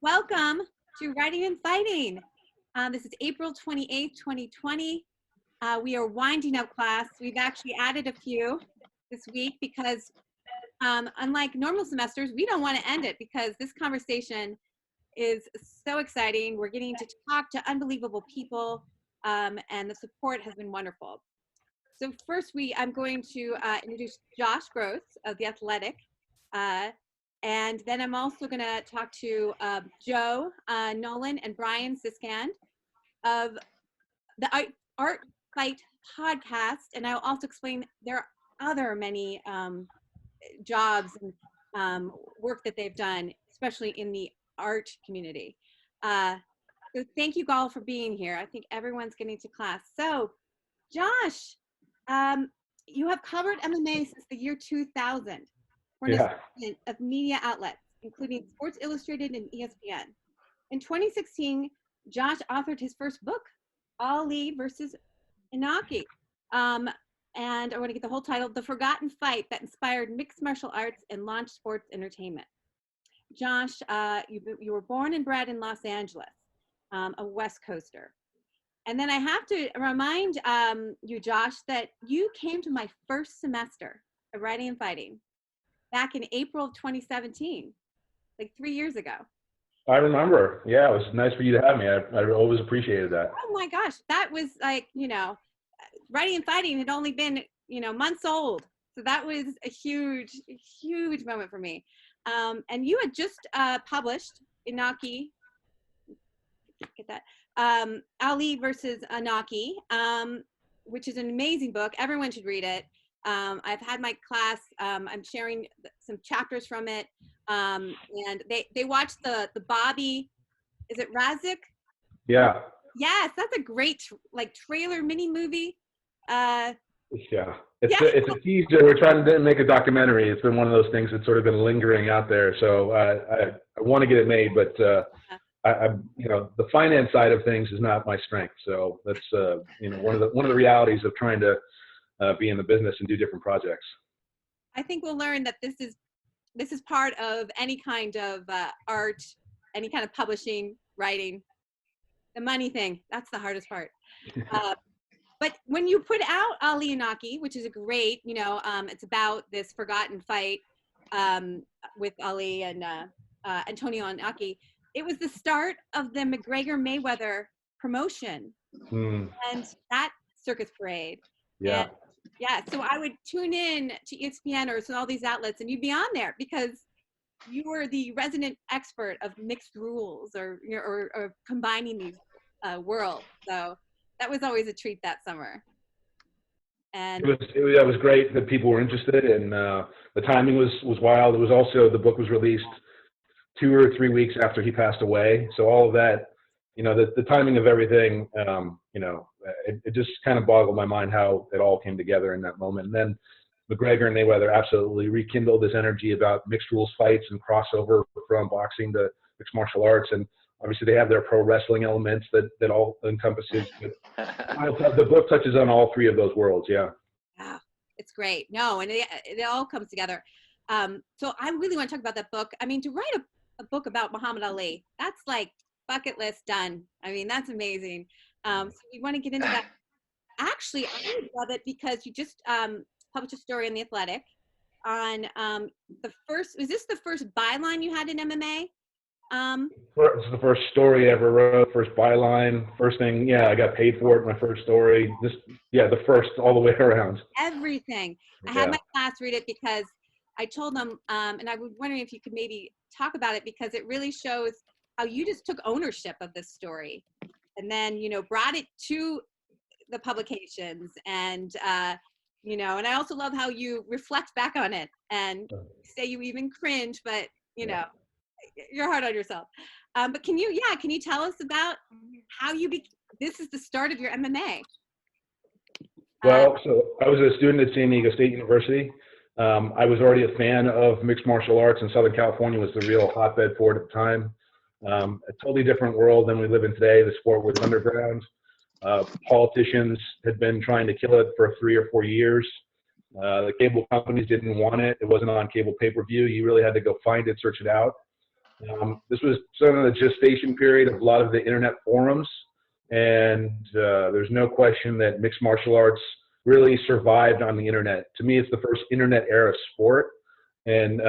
Welcome to Writing and Fighting. This is April 28th, 2020. We are winding up class. We've actually added a few this week because unlike normal semesters, we don't want to end it because this conversation is so exciting. We're getting to talk to unbelievable people and the support has been wonderful. So first I'm going to introduce Josh Gross of The Athletic. And then I'm also going to talk to Joe, Nolan, and Brian Siskind of the Art Fight podcast. And I'll also explain there are other many jobs and work that they've done, especially in the art community. So thank you all for being here. I think everyone's getting to class. So Josh, you have covered MMA since the year 2000. Of media outlets, including Sports Illustrated and ESPN. In 2016, Josh authored his first book, Ali versus Inaki. And I want to get the whole title, The Forgotten Fight That Inspired Mixed Martial Arts and Launched Sports Entertainment. Josh, you were born and bred in Los Angeles, a West Coaster. And then I have to remind you, Josh, that you came to my first semester of Writing and Fighting back in April of 2017, like 3 years ago. I remember. Yeah, it was nice for you to have me. I always appreciated that. Oh my gosh, that was like, Writing and Fighting had only been, months old. So that was a huge, huge moment for me. And you had just published Inaki, get that, Ali versus Inaki, which is an amazing book. Everyone should read it. I've had my class, I'm sharing some chapters from it, and they watched the Bobby, is it Razik? Yeah. Yes, that's a great trailer mini movie. Yeah, it's a teaser. We're trying to make a documentary. It's been one of those things that's sort of been lingering out there. So I want to get it made, but the finance side of things is not my strength. So that's one of the realities of trying to be in the business and do different projects. I think we'll learn that this is part of any kind of art, any kind of publishing, writing. The money thing, that's the hardest part. But when you put out Ali Inaki, which is a great, it's about this forgotten fight with Ali and Antonio Inaki, it was the start of the McGregor-Mayweather promotion and that circus parade. Yeah. And yeah, so I would tune in to ESPN or all these outlets and you'd be on there because you were the resident expert of mixed rules or combining these worlds. So that was always a treat that summer. And it was great that people were interested, and the timing was wild. It was also, the book was released 2 or 3 weeks after he passed away. So all of that, the timing of everything, it just kind of boggled my mind how it all came together in that moment. And then McGregor and Mayweather absolutely rekindled this energy about mixed rules fights and crossover from boxing to mixed martial arts. And obviously they have their pro wrestling elements that all encompasses. The book touches on all three of those worlds. Yeah. Wow, it's great. No, and it all comes together. So I really want to talk about that book. I mean, to write a book about Muhammad Ali, that's like bucket list done. I mean, that's amazing. So we want to get into that. Actually, I would love it because you just published a story in The Athletic on is this the first byline you had in MMA? It's the first story I ever wrote, first byline, first thing. Yeah, I got paid for it, my first story. The first all the way around. Everything. I had my class read it because I told them, and I was wondering if you could maybe talk about it because it really shows how you just took ownership of this story and then, brought it to the publications and, and I also love how you reflect back on it and say you even cringe, but, you're hard on yourself. But can you tell us about how this is the start of your MMA? Well, so I was a student at San Diego State University. I was already a fan of mixed martial arts, and Southern California was the real hotbed for it at the time. A totally different world than we live in today. The sport was underground. Politicians had been trying to kill it for 3 or 4 years. The cable companies didn't want it. It wasn't on cable pay-per-view. You really had to go find it, search it out. This was sort of the gestation period of a lot of the internet forums, and there's no question that mixed martial arts really survived on the internet. To me, it's the first internet era sport, and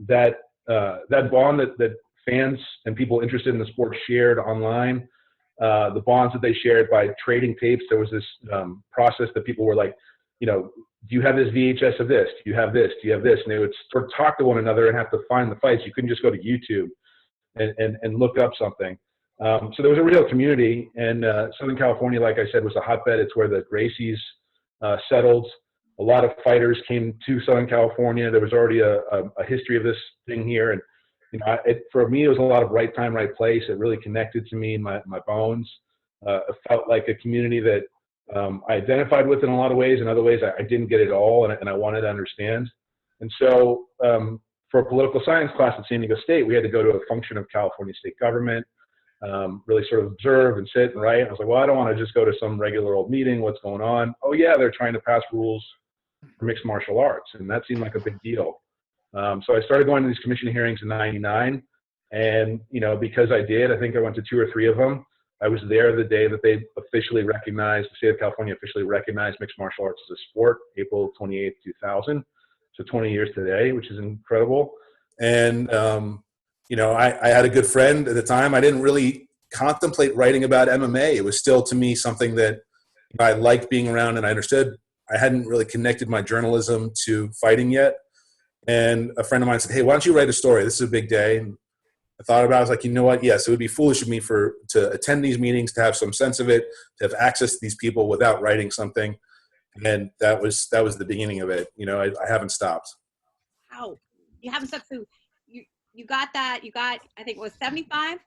that bond that fans and people interested in the sport shared online, the bonds that they shared by trading tapes. There was this process that people were like, do you have this VHS of this? Do you have this? Do you have this? And they would sort of talk to one another and have to find the fights. You couldn't just go to YouTube and look up something. So there was a real community, and Southern California, like I said, was a hotbed. It's where the Gracies settled. A lot of fighters came to Southern California. There was already a history of this thing here, and for me, it was a lot of right time, right place. It really connected to me in my bones. It felt like a community that I identified with in a lot of ways. In other ways, I didn't get it all, and I wanted to understand. And so for a political science class at San Diego State, we had to go to a function of California state government, really sort of observe and sit and write. I was like, well, I don't want to just go to some regular old meeting. What's going on? Oh, yeah, they're trying to pass rules for mixed martial arts. And that seemed like a big deal. So I started going to these commission hearings in '99. And, because I did, I think I went to 2 or 3 of them. I was there the day that they officially recognized, the state of California officially recognized mixed martial arts as a sport, April 28th, 2000. So 20 years today, which is incredible. And, I had a good friend at the time. I didn't really contemplate writing about MMA. It was still, to me, something that I liked being around and I understood. I hadn't really connected my journalism to fighting yet. And a friend of mine said, hey, why don't you write a story? This is a big day. And I thought about it. I was like, you know what? Yes, it would be foolish of me to attend these meetings, to have some sense of it, to have access to these people without writing something. And that was the beginning of it. I haven't stopped. Wow. You haven't stopped. So you got that. You got, I think it was $75?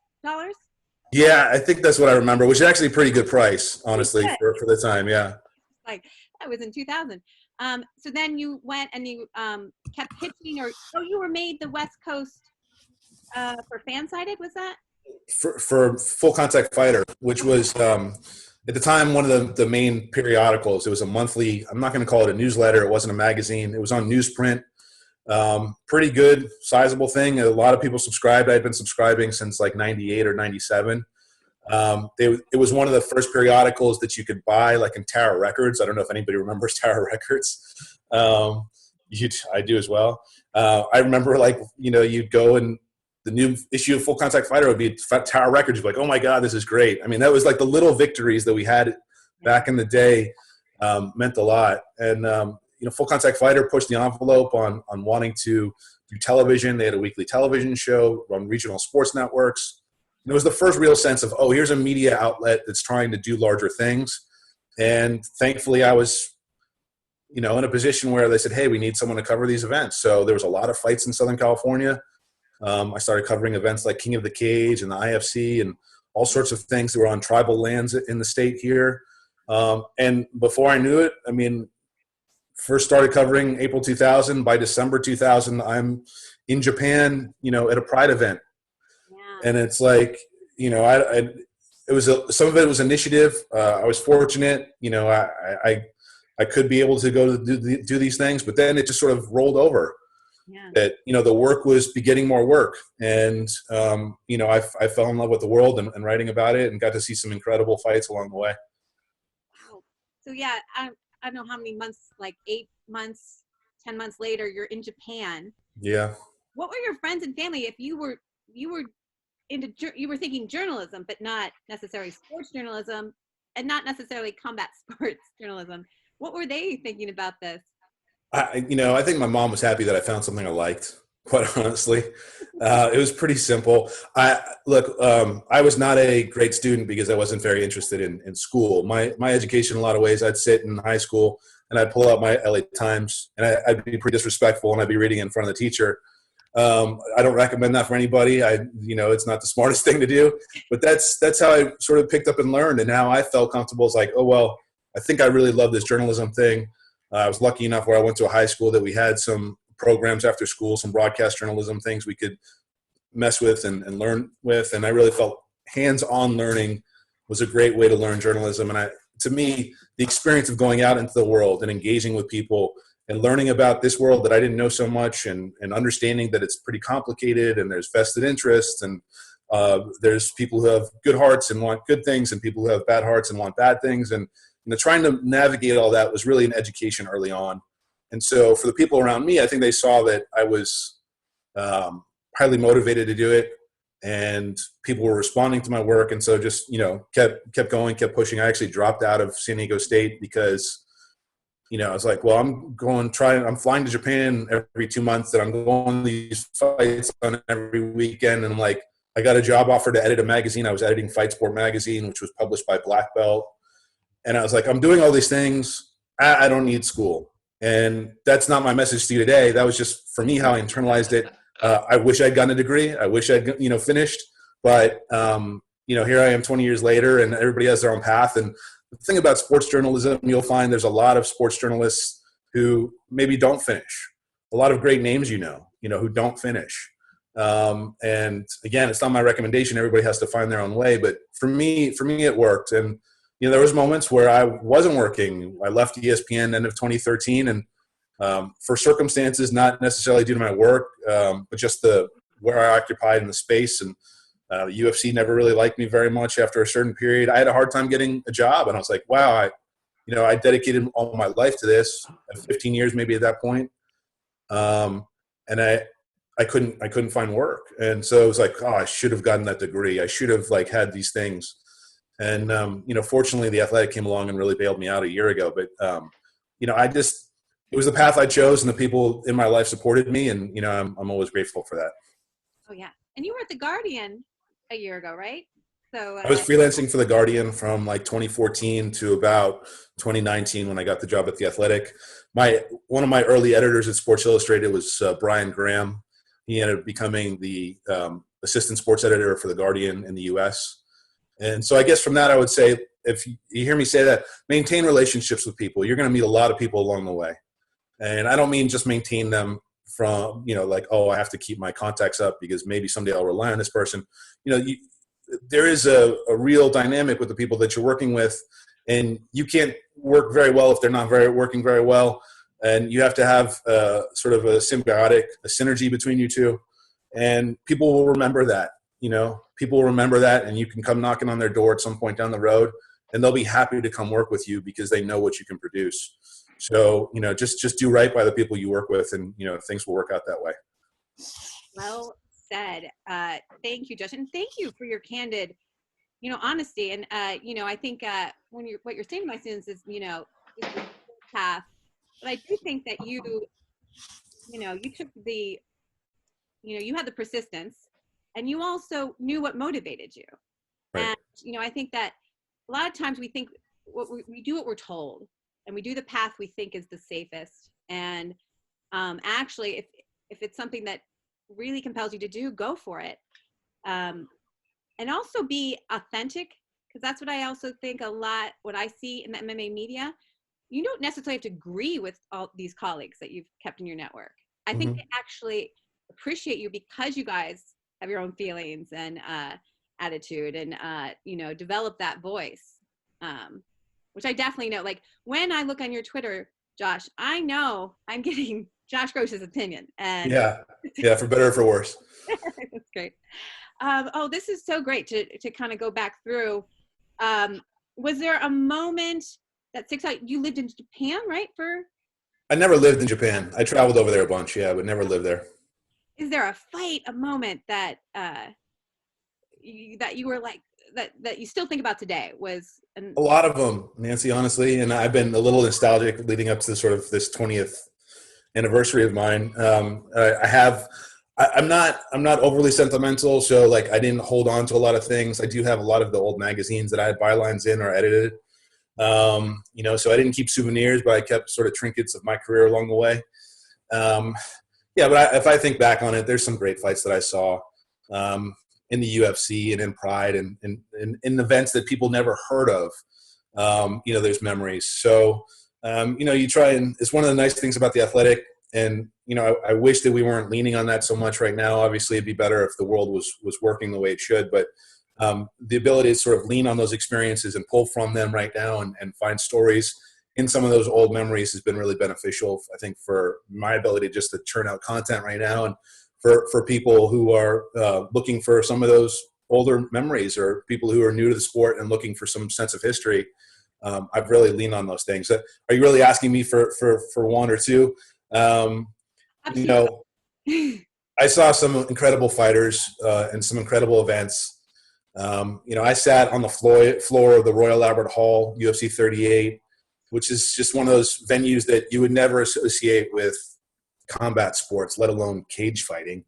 Yeah, I think that's what I remember, which is actually a pretty good price, honestly, for the time. Yeah. Like that was in 2000. So then you went and you kept pitching, you were made the West Coast for Fansided, was that? For Full Contact Fighter, which was at the time one of the main periodicals. It was a monthly, I'm not going to call it a newsletter. It wasn't a magazine. It was on newsprint. Pretty good, sizable thing. A lot of people subscribed. I had been subscribing since like 98 or 97. It was one of the first periodicals that you could buy, like in Tower Records. I don't know if anybody remembers Tower Records. I do as well. I remember, you'd go and the new issue of Full Contact Fighter would be Tower Records. You'd be like, oh my God, this is great. I mean, that was like the little victories that we had back in the day, meant a lot. And, Full Contact Fighter pushed the envelope on wanting to do television. They had a weekly television show on regional sports networks. And it was the first real sense of, oh, here's a media outlet that's trying to do larger things. And thankfully I was, in a position where they said, hey, we need someone to cover these events. So there was a lot of fights in Southern California. I started covering events like King of the Cage and the IFC and all sorts of things that were on tribal lands in the state here. And before I knew it, first started covering April 2000. By December 2000, I'm in Japan, at a Pride event. Yeah. And it's like, some of it was initiative. I was fortunate, I could be able to go to do these things, but then it just sort of rolled over. Yeah. That, the work was getting more work. And, I fell in love with the world and writing about it and got to see some incredible fights along the way. Wow. So, yeah, I don't know how many months, like 8 months, 10 months later, you're in Japan. Yeah. What were your friends and family, if you were thinking journalism, but not necessarily sports journalism and not necessarily combat sports journalism, what were they thinking about this? I think my mom was happy that I found something I liked, quite honestly. It was pretty simple. I was not a great student because I wasn't very interested in school. My education, in a lot of ways, I'd sit in high school and I'd pull out my LA Times and I'd be pretty disrespectful and I'd be reading in front of the teacher. I don't recommend that for anybody. It's not the smartest thing to do, but that's how I sort of picked up and learned. And how I felt comfortable is like, oh, well, I think I really love this journalism thing. I was lucky enough where I went to a high school that we had some programs after school, some broadcast journalism things we could mess with and learn with. And I really felt hands-on learning was a great way to learn journalism. And to me, the experience of going out into the world and engaging with people and learning about this world that I didn't know so much, and understanding that it's pretty complicated, and there's vested interests, and there's people who have good hearts and want good things, and people who have bad hearts and want bad things. And trying to navigate all that was really an education early on. And so for the people around me, I think they saw that I was highly motivated to do it, and people were responding to my work. And so just, kept going, kept pushing. I actually dropped out of San Diego State because, I was like, well, I'm flying to Japan every 2 months, and I'm going to these fights on every weekend. And I'm like, I got a job offer to edit a magazine. I was editing Fight Sport magazine, which was published by Black Belt. And I was like, I'm doing all these things. I don't need school. And that's not my message to you today. That was just, for me, how I internalized it. I wish I'd gotten a degree. I wish I'd, finished. But, here I am 20 years later, and everybody has their own path. And the thing about sports journalism, you'll find there's a lot of sports journalists who maybe don't finish. A lot of great names, who don't finish. And again, it's not my recommendation. Everybody has to find their own way. But for me, it worked. And, there was moments where I wasn't working. I left ESPN end of 2013, and for circumstances not necessarily due to my work, but just where I occupied in the space. And the UFC never really liked me very much after a certain period. I had a hard time getting a job, and I was like, wow, I dedicated all my life to this, 15 years maybe at that point. And I couldn't find work. And so it was like, I should have gotten that degree. I should have had these things. And, fortunately The Athletic came along and really bailed me out a year ago. But, it was the path I chose, and the people in my life supported me. And, I'm always grateful for that. Oh yeah. And you were at The Guardian a year ago, right? So I was freelancing for The Guardian from 2014 to about 2019 when I got the job at The Athletic. One of my early editors at Sports Illustrated was Brian Graham. He ended up becoming the assistant sports editor for The Guardian in the U.S. And so I guess from that, I would say, if you hear me say that, maintain relationships with people. You're going to meet a lot of people along the way. And I don't mean just maintain them from, I have to keep my contacts up because maybe someday I'll rely on this person. There is a real dynamic with the people that you're working with, and you can't work very well if they're not working very well. And you have to have sort of a synergy between you two. And people will remember that. People will remember that, and you can come knocking on their door at some point down the road, and they'll be happy to come work with you because they know what you can produce. So, just do right by the people you work with, and, things will work out that way. Well said. Thank you, Josh. And thank you for your candid, honesty. And, I think what you're saying to my students is, this is the path. But I do think that you took you had the persistence, and you also knew what motivated you. Right. And, I think that a lot of times we think we do what we're told, and we do the path we think is the safest. And actually, if it's something that really compels you to do, go for it. And also be authentic, because that's what I also think a lot, what I see in the MMA media, you don't necessarily have to agree with all these colleagues that you've kept in your network. I think they actually appreciate you because you guys have your own feelings and attitude, and develop that voice, which I definitely know. Like when I look on your Twitter, Josh, I know I'm getting Josh Gross's opinion. And yeah, for better or for worse. That's great. This is so great to kind of go back through. Was there a moment that sticks out? You lived in Japan, right? I never lived in Japan. I traveled over there a bunch, but never lived there. Is there a moment that you were like, that you still think about today? A lot of them, Nancy, honestly. And I've been a little nostalgic leading up to sort of this 20th anniversary of mine. I'm not overly sentimental. So I didn't hold on to a lot of things. I do have a lot of the old magazines that I had bylines in or edited. So I didn't keep souvenirs, but I kept sort of trinkets of my career along the way. But if I think back on it, there's some great fights that I saw in the UFC and in Pride and in events that people never heard of. There's memories. So, you try, and it's one of the nice things about The Athletic. And, I wish that we weren't leaning on that so much right now. Obviously, it'd be better if the world was working the way it should. But the ability to sort of lean on those experiences and pull from them right now and find stories in some of those old memories has been really beneficial, I think, for my ability just to churn out content right now, and for people who are looking for some of those older memories, or people who are new to the sport and looking for some sense of history. I've really leaned on those things. Are you really asking me for one or two? You know, I saw some incredible fighters and some incredible events. You know, I sat on the floor of the Royal Albert Hall, UFC 38, which is just one of those venues that you would never associate with combat sports, let alone cage fighting.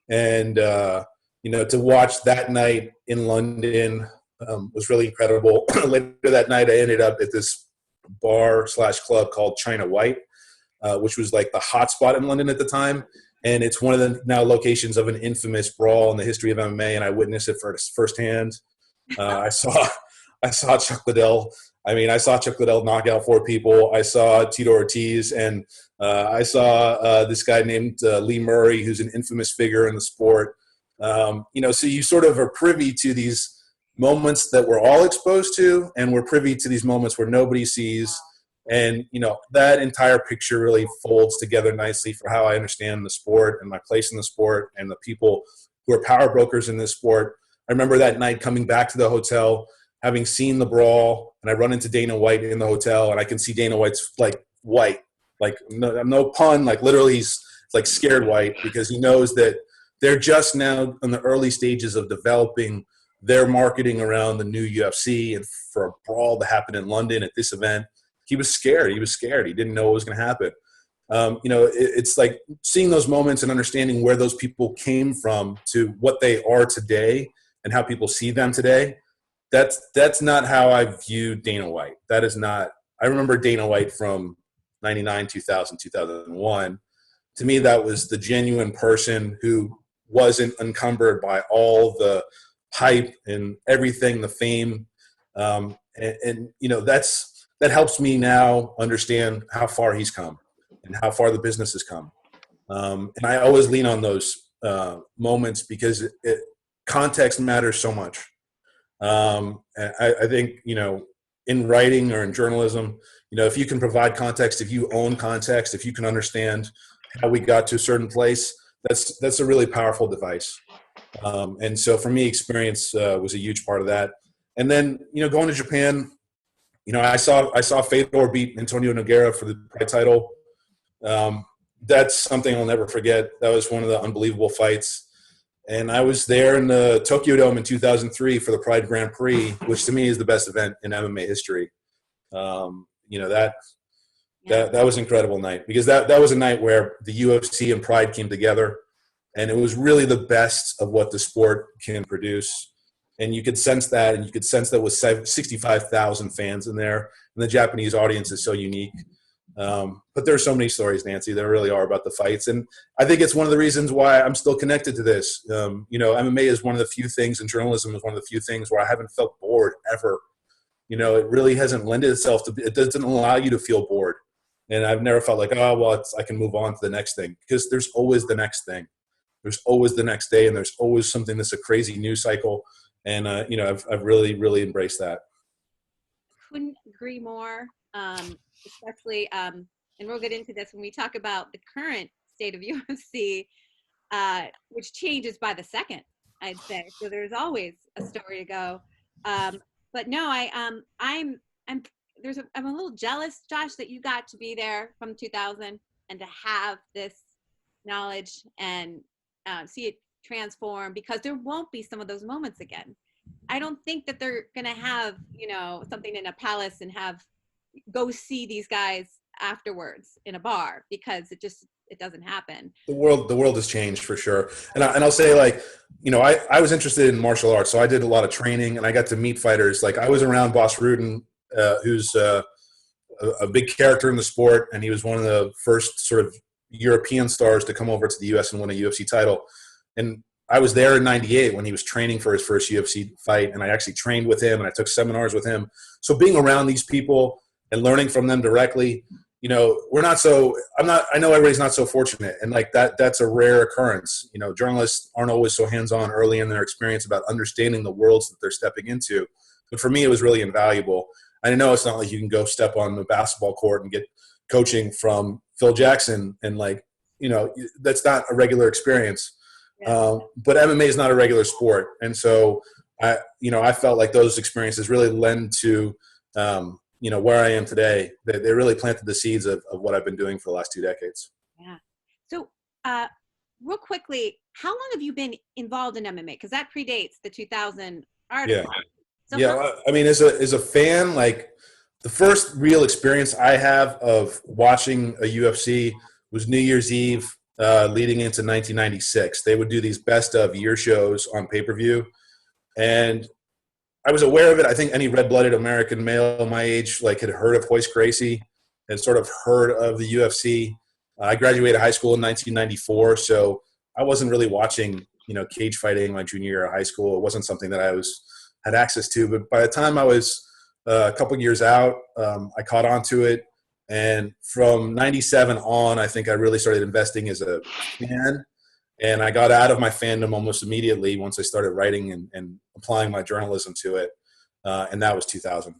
And, you know, to watch that night in London was really incredible. Later that night, I ended up at this bar/club called China White, which was like the hot spot in London at the time. And it's one of the now locations of an infamous brawl in the history of MMA, and I witnessed it firsthand. I saw Chuck Liddell. I mean, I saw Chuck Liddell knock out 4 people. I saw Tito Ortiz, and I saw this guy named Lee Murray, who's an infamous figure in the sport. You know, so you sort of are privy to these moments that we're all exposed to, and we're privy to these moments where nobody sees. And, you know, that entire picture really folds together nicely for how I understand the sport and my place in the sport and the people who are power brokers in this sport. I remember that night coming back to the hotel, having seen the brawl, and I run into Dana White in the hotel, and I can see Dana White's like white, like no pun, like literally he's like scared white, because he knows that they're just now in the early stages of developing their marketing around the new UFC, and for a brawl to happen in London at this event. He was scared. He was scared. He didn't know what was going to happen. You know, it's like seeing those moments and understanding where those people came from to what they are today and how people see them today. That's not how I view Dana White. That is not. I remember Dana White from 99, 2000, 2001. To me, that was the genuine person who wasn't encumbered by all the hype and everything, the fame. And you know, that helps me now understand how far he's come and how far the business has come. And I always lean on those moments because context matters so much. And I think, you know, in writing or in journalism, you know, if you can provide context, if you own context, if you can understand how we got to a certain place, that's a really powerful device. And so for me, experience was a huge part of that. And then, you know, going to Japan, you know, I saw Fedor beat Antonio Nogueira for the Pride title. That's something I'll never forget. That was one of the unbelievable fights. And I was there in the Tokyo Dome in 2003 for the Pride Grand Prix, which to me is the best event in MMA history. You know, that was an incredible night, because that was a night where the UFC and Pride came together, and it was really the best of what the sport can produce. And you could sense that, and you could sense that with 65,000 fans in there. And the Japanese audience is so unique. But there are so many stories, Nancy, there really are, about the fights. And I think it's one of the reasons why I'm still connected to this. You know, MMA is one of the few things, and journalism is one of the few things where I haven't felt bored ever. You know, it really hasn't lended itself to – it doesn't allow you to feel bored. And I've never felt like, oh, well, I can move on to the next thing, because there's always the next thing. There's always the next day, and there's always something that's a crazy news cycle. And, you know, I've really, really embraced that. Couldn't agree more, especially, and we'll get into this when we talk about the current state of UFC, which changes by the second, I'd say. So there's always a story to go. But no, I'm a little jealous, Josh, that you got to be there from 2000 and to have this knowledge and see it transform, because there won't be some of those moments again. I don't think that they're going to have, you know, something in a palace and go see these guys afterwards in a bar, because it doesn't happen. The world has changed for sure. And I'll say, like, you know, I was interested in martial arts, so I did a lot of training, and I got to meet fighters. Like, I was around Boss Rudin, who's a big character in the sport, and he was one of the first sort of European stars to come over to the U.S. and win a UFC title. And I was there in 98 when he was training for his first UFC fight, and I actually trained with him, and I took seminars with him. So being around these people and learning from them directly, you know, I know everybody's not so fortunate, and like that's a rare occurrence. You know, journalists aren't always so hands-on early in their experience about understanding the worlds that they're stepping into. But for me, it was really invaluable. I know it's not like you can go step on the basketball court and get coaching from Phil Jackson, and like, that's not a regular experience. Yeah. But MMA is not a regular sport. And so I felt like those experiences really lend to, where I am today. They really planted the seeds of what I've been doing for the last 2 decades. Yeah. So, real quickly, how long have you been involved in MMA? Because that predates the 2000 article. Yeah. So Yeah. I mean, as a fan, like the first real experience I have of watching a UFC was New Year's Eve, leading into 1996. They would do these best of year shows on pay-per-view. And I was aware of it. I think any red-blooded American male my age like had heard of Hoist Gracie and sort of heard of the UFC. I graduated high school in 1994, so I wasn't really watching, cage fighting my junior year of high school. It wasn't something that I had access to. But by the time I was a couple years out, I caught on to it. And from 97 on, I think I really started investing as a fan. And I got out of my fandom almost immediately once I started writing and applying my journalism to it. And that was 2000.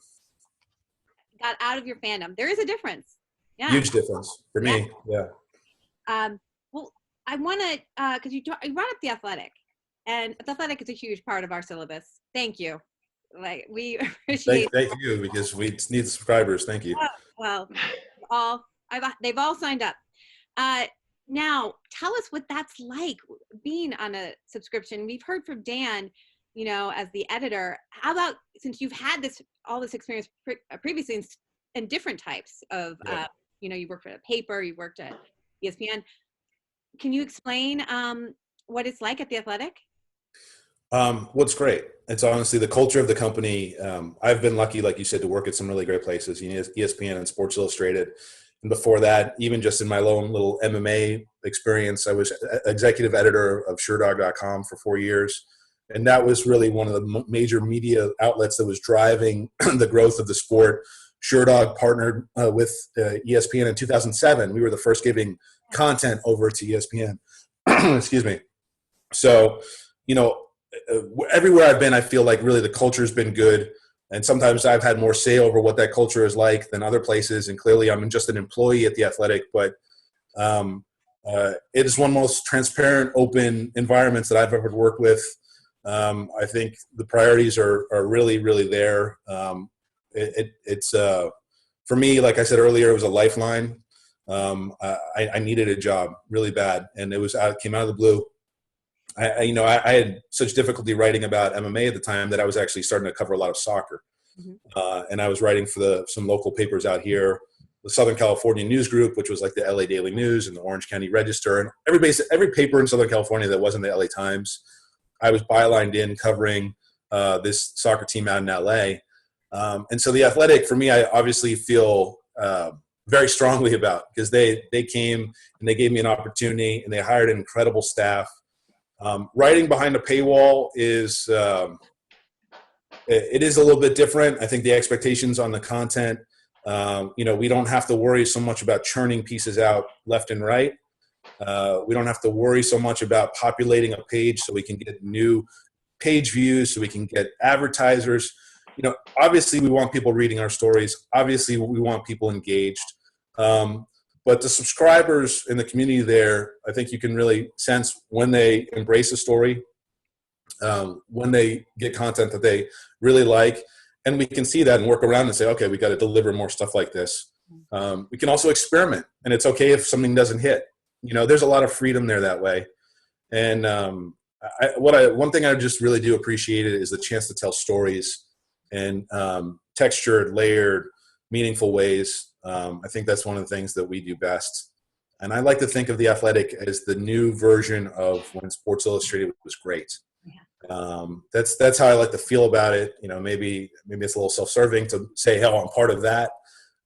got out of your fandom. There is a difference. Yeah. Huge difference for me. Yeah. Well, I want to, because you brought up The Athletic. And The Athletic is a huge part of our syllabus. Thank you. Like, we appreciate Thank you, because we need subscribers. Thank you. Well, they've all signed up. Now, tell us what that's like being on a subscription. We've heard from Dan, as the editor. How about, since you've had all this experience previously in different types of, you worked at a paper, you worked at ESPN. Can you explain what it's like at The Athletic? What's great. It's honestly the culture of the company. I've been lucky, like you said, to work at some really great places, ESPN and Sports Illustrated. And before that, even just in my own little MMA experience, I was executive editor of SureDog.com for 4 years. And that was really one of the major media outlets that was driving the growth of the sport. SureDog partnered with ESPN in 2007. We were the first giving content over to ESPN. Excuse me. So, everywhere I've been, I feel like really the culture's been good. And sometimes I've had more say over what that culture is like than other places. And clearly I'm just an employee at The Athletic, but it is one of the most transparent, open environments that I've ever worked with. I think the priorities are really, really there. It's for me, like I said earlier, it was a lifeline. I needed a job really bad, and it came out of the blue. I had such difficulty writing about MMA at the time that I was actually starting to cover a lot of soccer. Mm-hmm. And I was writing for some local papers out here, the Southern California News Group, which was like the LA Daily News and the Orange County Register. And every paper in Southern California that wasn't the LA Times, I was bylined in covering this soccer team out in LA. And so The Athletic, for me, I obviously feel very strongly about, because they came and they gave me an opportunity and they hired an incredible staff. Writing behind a paywall is it is a little bit different. I think the expectations on the content, we don't have to worry so much about churning pieces out left and right. We don't have to worry so much about populating a page so we can get new page views, so we can get advertisers. Obviously we want people reading our stories. Obviously we want people engaged. But the subscribers in the community there, I think you can really sense when they embrace a story, when they get content that they really like. And we can see that and work around and say, okay, we got to deliver more stuff like this. We can also experiment, and it's okay if something doesn't hit. There's a lot of freedom there that way. And one thing I just really do appreciate is the chance to tell stories in textured, layered, meaningful ways. I think that's one of the things that we do best. And I like to think of The Athletic as the new version of when Sports Illustrated was great. That's how I like to feel about it. Maybe it's a little self-serving to say, hell, I'm part of that.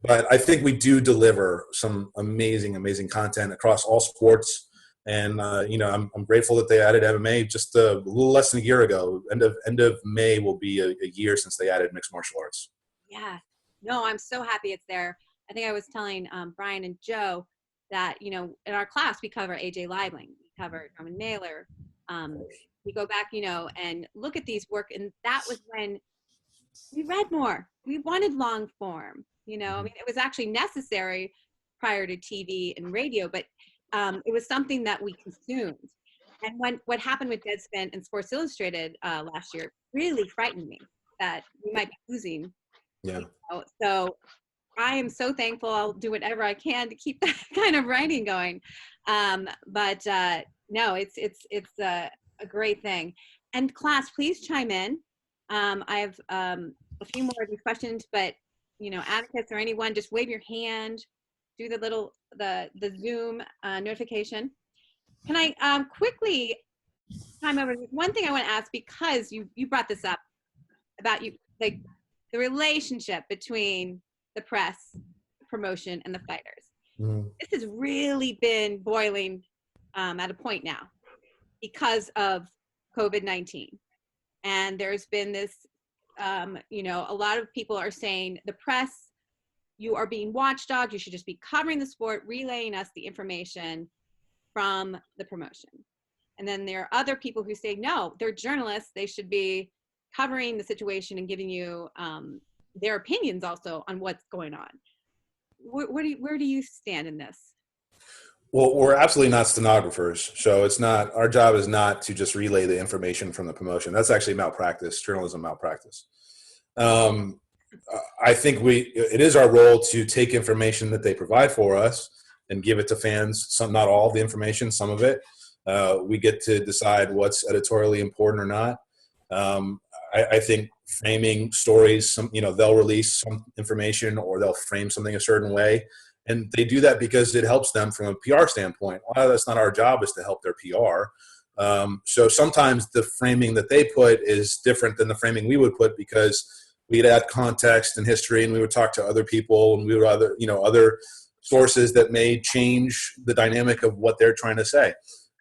But I think we do deliver some amazing, amazing content across all sports. And, I'm grateful that they added MMA just a little less than a year ago. End of May will be a year since they added mixed martial arts. Yeah. No, I'm so happy it's there. I think I was telling Brian and Joe that, in our class, we cover AJ Liebling, we cover Norman Mailer. We go back, and look at these work. And that was when we read more. We wanted long form. You know, I mean, it was actually necessary prior to TV and radio, but it was something that we consumed. And what happened with Deadspin and Sports Illustrated last year really frightened me that we might be losing. Yeah. You know? So I am so thankful. I'll do whatever I can to keep that kind of writing going. But no, it's a great thing. And class, please chime in. I have a few more of these questions, but you know, Atticus or anyone, just wave your hand, do the little the Zoom notification. Can I quickly chime over? One thing I want to ask, because you brought this up about like the relationship between the press, promotion, and the fighters. Mm-hmm. This has really been boiling at a point now because of COVID-19. And there's been this, you know, a lot of people are saying the press, you are being watchdogged. You should just be covering the sport, relaying us the information from the promotion. And then there are other people who say, no, they're journalists. They should be covering the situation and giving you their opinions also on what's going on. Where do you stand in this? Well, we're absolutely not stenographers, so it's not, our job is not to just relay the information from the promotion. That's actually malpractice, journalism malpractice. I think it is our role to take information that they provide for us and give it to fans. Some, not all the information, some of it. We get to decide what's editorially important or not. I think framing stories, you know, they'll release some information or they'll frame something a certain way. And they do that because it helps them from a PR standpoint. Well, that's not our job, is to help their PR. So sometimes the framing that they put is different than the framing we would put, because we'd add context and history, and we would talk to other people, and we would other sources that may change the dynamic of what they're trying to say.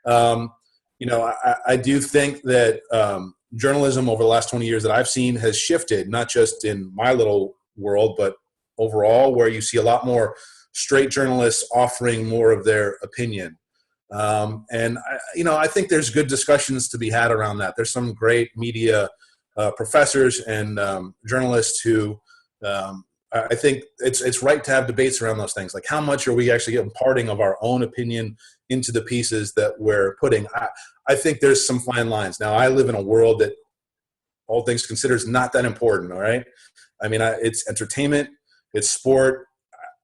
You know, I do think that journalism over the last 20 years that I've seen has shifted, not just in my little world, but overall, where you see a lot more straight journalists offering more of their opinion. And I think there's good discussions to be had around that. There's some great media professors and journalists who I think it's right to have debates around those things. Like, how much are we actually imparting of our own opinion into the pieces that we're putting? I think there's some fine lines. Now, I live in a world that, all things considered, is not that important. All right. I mean, it's entertainment, it's sport.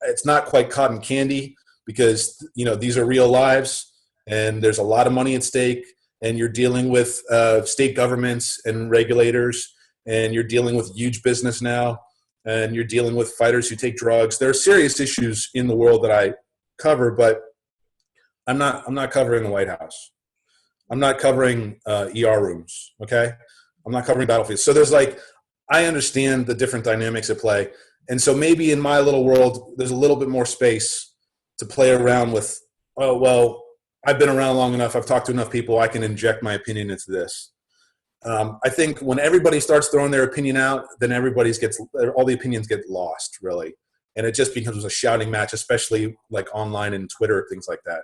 It's not quite cotton candy, because, you know, these are real lives and there's a lot of money at stake, and you're dealing with state governments and regulators, and you're dealing with huge business now, and you're dealing with fighters who take drugs. There are serious issues in the world that I cover, but I'm not covering the White House. I'm not covering ER rooms. Okay. I'm not covering battlefields. So there's I understand the different dynamics at play. And so maybe in my little world, there's a little bit more space to play around with, oh, well, I've been around long enough, I've talked to enough people, I can inject my opinion into this. I think when everybody starts throwing their opinion out, then all the opinions get lost, really. And it just becomes a shouting match, especially like online and Twitter, things like that.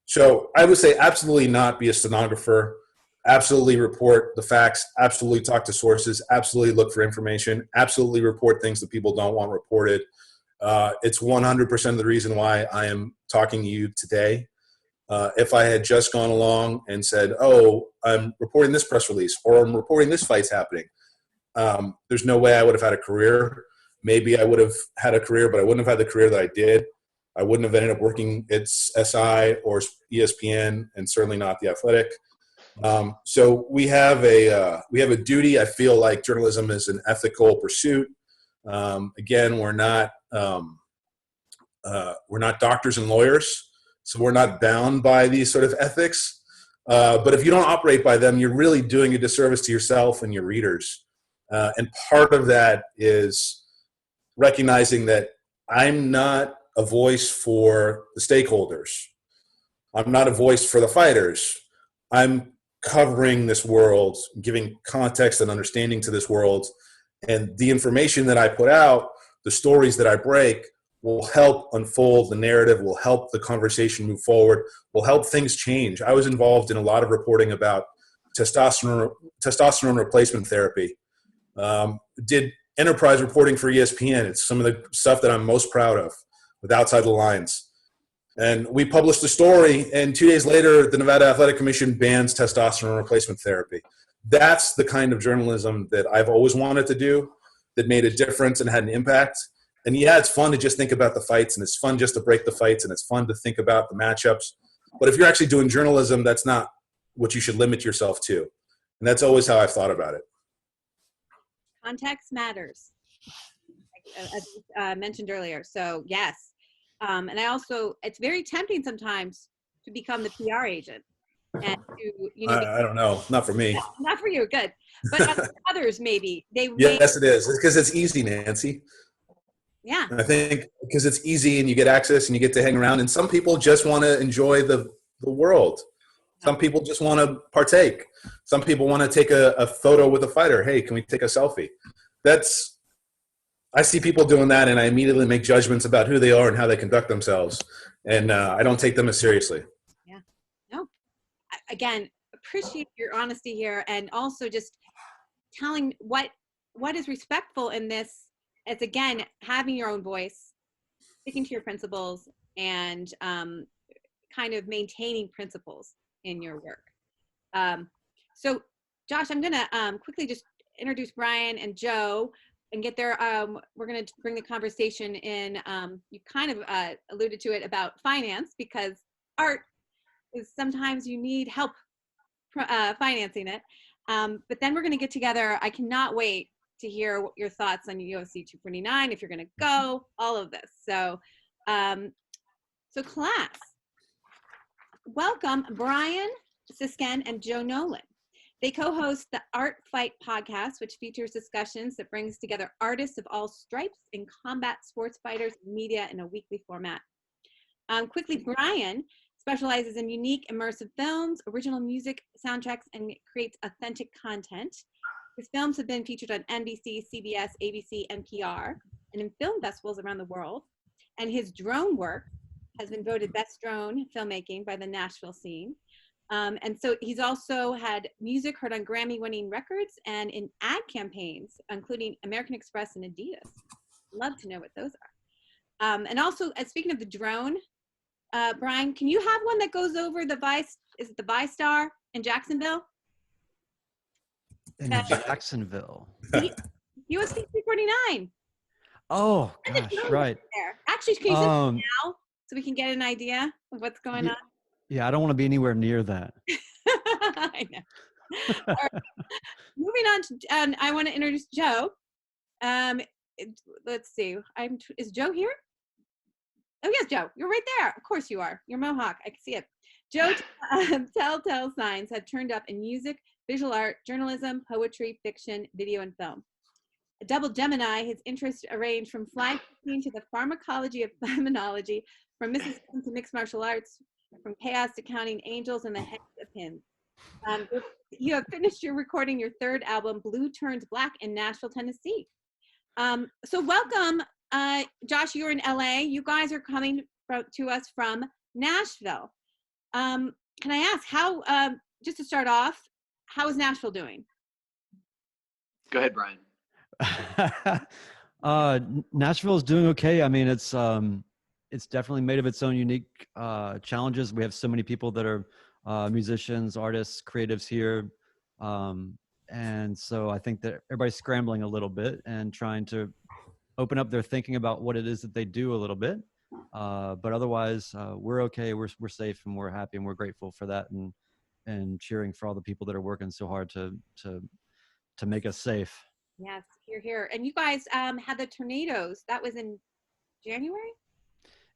So I would say absolutely not be a stenographer. Absolutely report the facts, absolutely talk to sources, absolutely look for information, absolutely report things that people don't want reported. It's 100% of the reason why I am talking to you today. If I had just gone along and said, oh, I'm reporting this press release, or I'm reporting this fight's happening, there's no way I would have had a career. Maybe I would have had a career, but I wouldn't have had the career that I did. I wouldn't have ended up working at SI or ESPN, and certainly not The Athletic. So we have a duty. I feel like journalism is an ethical pursuit. Again, we're not doctors and lawyers, so we're not bound by these sort of ethics. But if you don't operate by them, you're really doing a disservice to yourself and your readers. And part of that is recognizing that I'm not a voice for the stakeholders. I'm not a voice for the fighters. I'm covering this world, giving context and understanding to this world. And the information that I put out, the stories that I break, will help unfold the narrative, will help the conversation move forward, will help things change. I was involved in a lot of reporting about testosterone replacement therapy. Did enterprise reporting for ESPN. It's some of the stuff that I'm most proud of with Outside the Lines. And we published a story, and 2 days later, the Nevada Athletic Commission bans testosterone replacement therapy. That's the kind of journalism that I've always wanted to do, that made a difference and had an impact. And yeah, it's fun to just think about the fights, and it's fun just to break the fights, and it's fun to think about the matchups. But if you're actually doing journalism, that's not what you should limit yourself to. And that's always how I've thought about it. Context matters, as mentioned earlier. So yes. And I also, it's very tempting sometimes to become the PR agent. And to, I don't know. Not for me. Not for you, good. But others, maybe. Yes, it is. It's because it's easy, Nancy. Yeah. And I think because it's easy and you get access and you get to hang around. And some people just want to enjoy the world. Some people just want to partake. Some people want to take a photo with a fighter. Hey, can we take a selfie? I see people doing that, and I immediately make judgments about who they are and how they conduct themselves. And I don't take them as seriously. Yeah. No. Again, appreciate your honesty here, and also just telling what is respectful in this. It's, again, having your own voice, sticking to your principles, and kind of maintaining principles in your work. So Josh, I'm going to quickly just introduce Brian and Joe and get their, we're going to bring the conversation in. You kind of alluded to it about finance, because art is sometimes you need help financing it. But then we're going to get together. I cannot wait to hear your thoughts on UFC 249, if you're going to go, all of this. So, so class, welcome Brian Siskind and Joe Nolan. They co-host the Art Fight podcast, which features discussions that brings together artists of all stripes in combat sports fighters and media in a weekly format. Quickly, Brian specializes in unique immersive films, original music, soundtracks, and creates authentic content. His films have been featured on NBC, CBS, ABC, NPR, and in film festivals around the world. And his drone work has been voted best drone filmmaking by the Nashville scene. And so he's also had music heard on Grammy-winning records and in ad campaigns, including American Express and Adidas. Love to know what those are. And also, speaking of the drone, Brian, can you have one that goes over the is it the ViStar in Jacksonville? In Jacksonville. UFC 249. Oh, gosh, right. There. Actually, can you send it now so we can get an idea of what's going on? Yeah, I don't want to be anywhere near that. I know. All right. Moving on to, I want to introduce Joe. Let's see. Is Joe here? Oh, yes, Joe. You're right there. Of course you are. You're Mohawk. I can see it. Joe, telltale signs have turned up in music, visual art, journalism, poetry, fiction, video, and film. A double Gemini, his interests range from fly fishing to the pharmacology of feminology, from Mississippi to mixed martial arts, from chaos to counting angels and the heads of pins. You have finished recording your third album, Blue Turns Black, in Nashville, Tennessee. So welcome, Josh, you're in LA. You guys are coming to us from Nashville. Can I ask how, just to start off, how is Nashville doing? Go ahead, Brian. Nashville is doing okay. I mean, it's definitely made of its own unique challenges. We have so many people that are musicians, artists, creatives here. And so I think that everybody's scrambling a little bit and trying to open up their thinking about what it is that they do a little bit. But otherwise, we're okay. We're safe, and we're happy, and we're grateful for that, and cheering for all the people that are working so hard to make us safe. Yes, here. And you guys had the tornadoes. That was in January?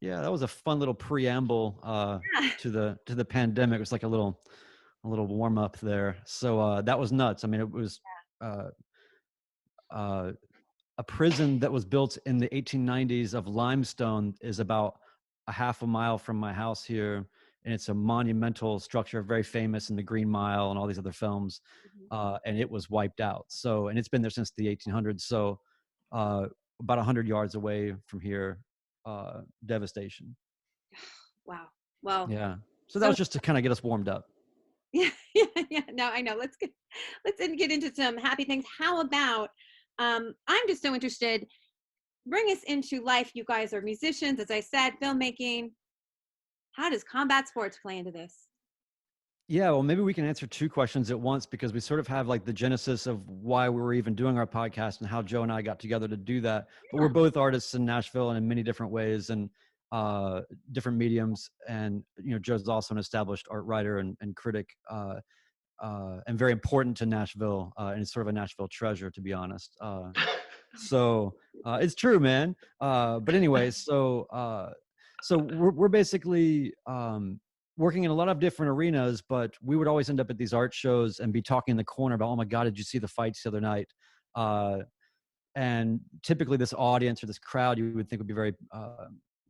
Yeah, that was a fun little preamble to the pandemic. It was like a little warm up there. So that was nuts. I mean, it was a prison that was built in the 1890s of limestone is about a half a mile from my house here. And it's a monumental structure, very famous in The Green Mile and all these other films. And it was wiped out. So, and it's been there since the 1800s. So about 100 yards away from here, devastation. Wow. Well, yeah. So that was just to kind of get us warmed up. Yeah. No, I know. Let's get into some happy things. How about I'm just so interested. Bring us into life. You guys are musicians, as I said, filmmaking. How does combat sports play into this? Yeah, well, maybe we can answer two questions at once because we sort of have like the genesis of why we were even doing our podcast and how Joe and I got together to do that. But we're both artists in Nashville and in many different ways and different mediums. And, you know, Joe's also an established art writer and critic and very important to Nashville. And it's sort of a Nashville treasure, to be honest. So it's true, man. But anyway, so we're basically working in a lot of different arenas, but we would always end up at these art shows and be talking in the corner about, oh my God, did you see the fights the other night? And typically this audience or this crowd you would think would be very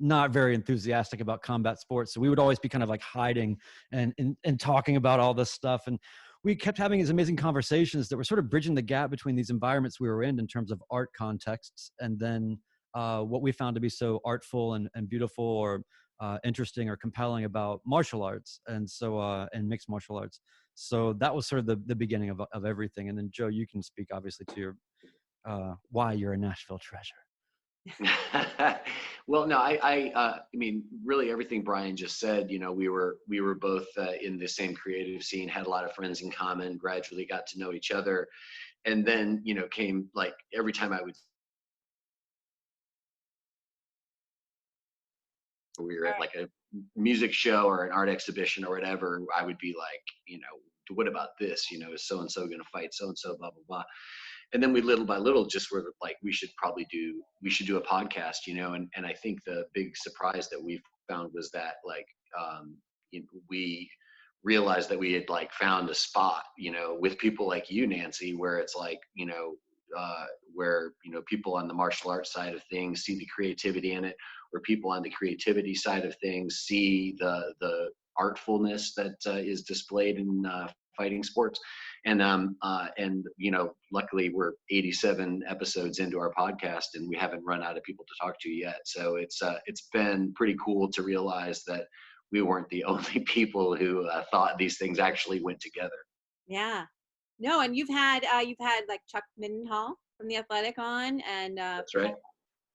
not very enthusiastic about combat sports. So we would always be kind of like hiding and talking about all this stuff. And we kept having these amazing conversations that were sort of bridging the gap between these environments we were in terms of art contexts and then what we found to be so artful and beautiful or interesting or compelling about martial arts and so and mixed martial arts. So that was sort of the beginning of everything. And then Joe, you can speak obviously to your why you're a Nashville treasure. Well, no, I mean, really everything Brian just said, you know, we were both in the same creative scene, had a lot of friends in common, gradually got to know each other. And then, you know, came like every time we were at like a music show or an art exhibition or whatever, I would be like, you know, what about this? You know, is so-and-so going to fight so-and-so, blah, blah, blah. And then we little by little just were like, we should do a podcast, you know? And I think the big surprise that we found was that like, you know, we realized that we had like found a spot, you know, with people like you, Nancy, where it's like, you know, where, you know, people on the martial arts side of things see the creativity in it, where people on the creativity side of things see the artfulness that is displayed in fighting sports. And you know, luckily we're 87 episodes into our podcast and we haven't run out of people to talk to yet. So it's been pretty cool to realize that we weren't the only people who thought these things actually went together. Yeah. No, and you've had like Chuck Mindenhall from The Athletic on, and That's right.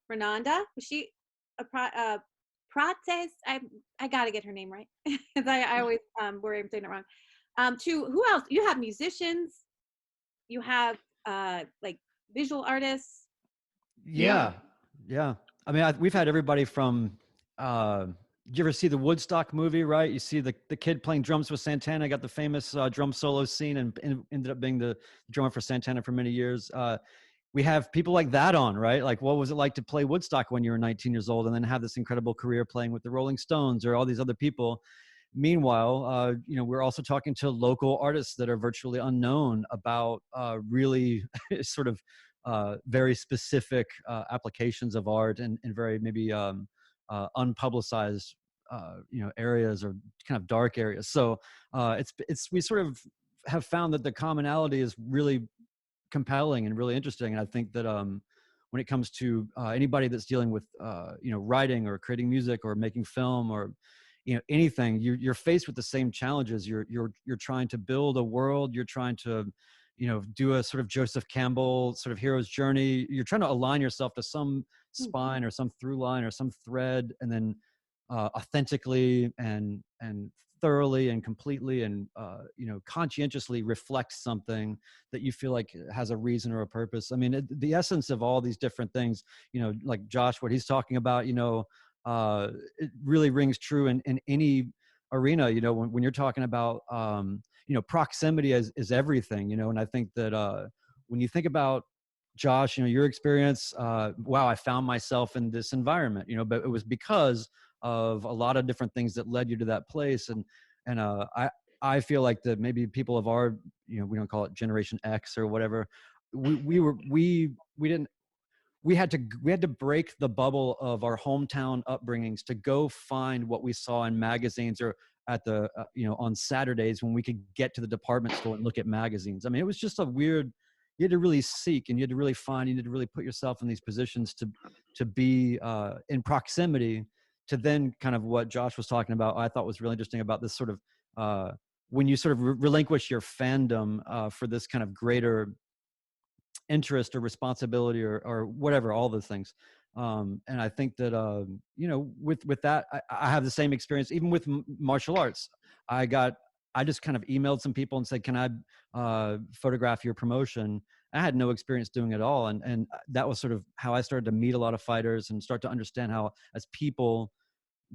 Fernanda, was she a Prates? I got to get her name right because I always worry I'm saying it wrong. To who else? You have musicians, you have like visual artists. Yeah. I mean, we've had everybody from. Did you ever see the Woodstock movie? Right, you see the kid playing drums with Santana. Got the famous drum solo scene, and ended up being the drummer for Santana for many years. We have people like that on, right? Like, what was it like to play Woodstock when you were 19 years old, and then have this incredible career playing with the Rolling Stones or all these other people? Meanwhile, you know, we're also talking to local artists that are virtually unknown about really sort of very specific applications of art and very maybe unpublicized, you know, areas or kind of dark areas. So we sort of have found that the commonality is really compelling and really interesting. And I think that when it comes to anybody that's dealing with you know, writing or creating music or making film or, you know, anything, you're faced with the same challenges. You're trying to build a world. You're trying to, you know, do a sort of Joseph Campbell sort of hero's journey. You're trying to align yourself to some spine or some through line or some thread, and then authentically and thoroughly and completely and you know, conscientiously reflect something that you feel like has a reason or a purpose. I mean, the essence of all these different things, you know, like Josh, what he's talking about, you know, it really rings true in any arena. You know, when you're talking about you know, proximity is everything, you know. And I think that when you think about, Josh, you know, your experience, wow, I found myself in this environment, you know, but it was because of a lot of different things that led you to that place. And I feel like that maybe people of our, you know, we don't call it Generation X or whatever, we had to break the bubble of our hometown upbringings to go find what we saw in magazines or at the you know, on Saturdays when we could get to the department store and look at magazines. I mean, it was just a weird. You had to really seek, and you had to really find. You had to really put yourself in these positions to be in proximity to then kind of what Josh was talking about. I thought was really interesting about this sort of when you sort of relinquish your fandom for this kind of greater interest or responsibility or whatever, all those things. And I think that, you know, with that, I have the same experience, even with martial arts. I just kind of emailed some people and said, can I photograph your promotion? I had no experience doing it at all. And that was sort of how I started to meet a lot of fighters and start to understand how, as people,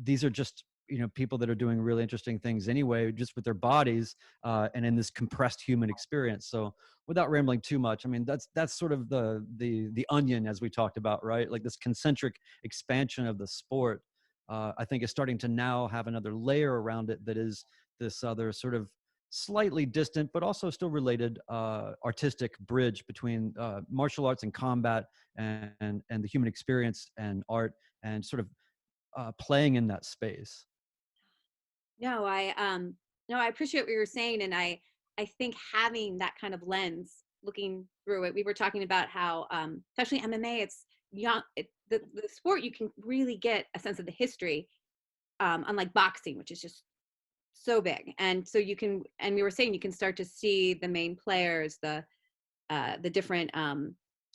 these are just, you know, people that are doing really interesting things anyway, just with their bodies, and in this compressed human experience. So without rambling too much, I mean, that's sort of the onion, as we talked about, right? Like this concentric expansion of the sport, I think is starting to now have another layer around it that is this other sort of slightly distant, but also still related, artistic bridge between martial arts and combat and the human experience and art, and sort of playing in that space. No, no, I appreciate what you were saying, and I think having that kind of lens, looking through it, we were talking about how, especially MMA, it's young. The sport, you can really get a sense of the history, unlike boxing, which is just so big, and so you can, and we were saying you can start to see the main players, the different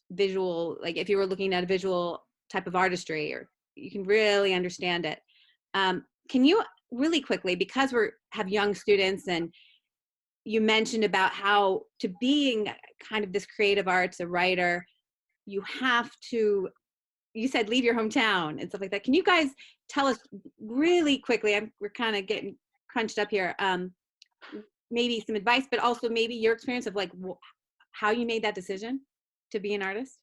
visual, like if you were looking at a visual type of artistry, or you can really understand it. Can you really quickly, because we have young students, and you mentioned about how to being kind of this creative arts, a writer, you have to, you said leave your hometown and stuff like that. Can you guys tell us really quickly, we're kind of getting crunched up here, maybe some advice, but also maybe your experience of like how you made that decision to be an artist?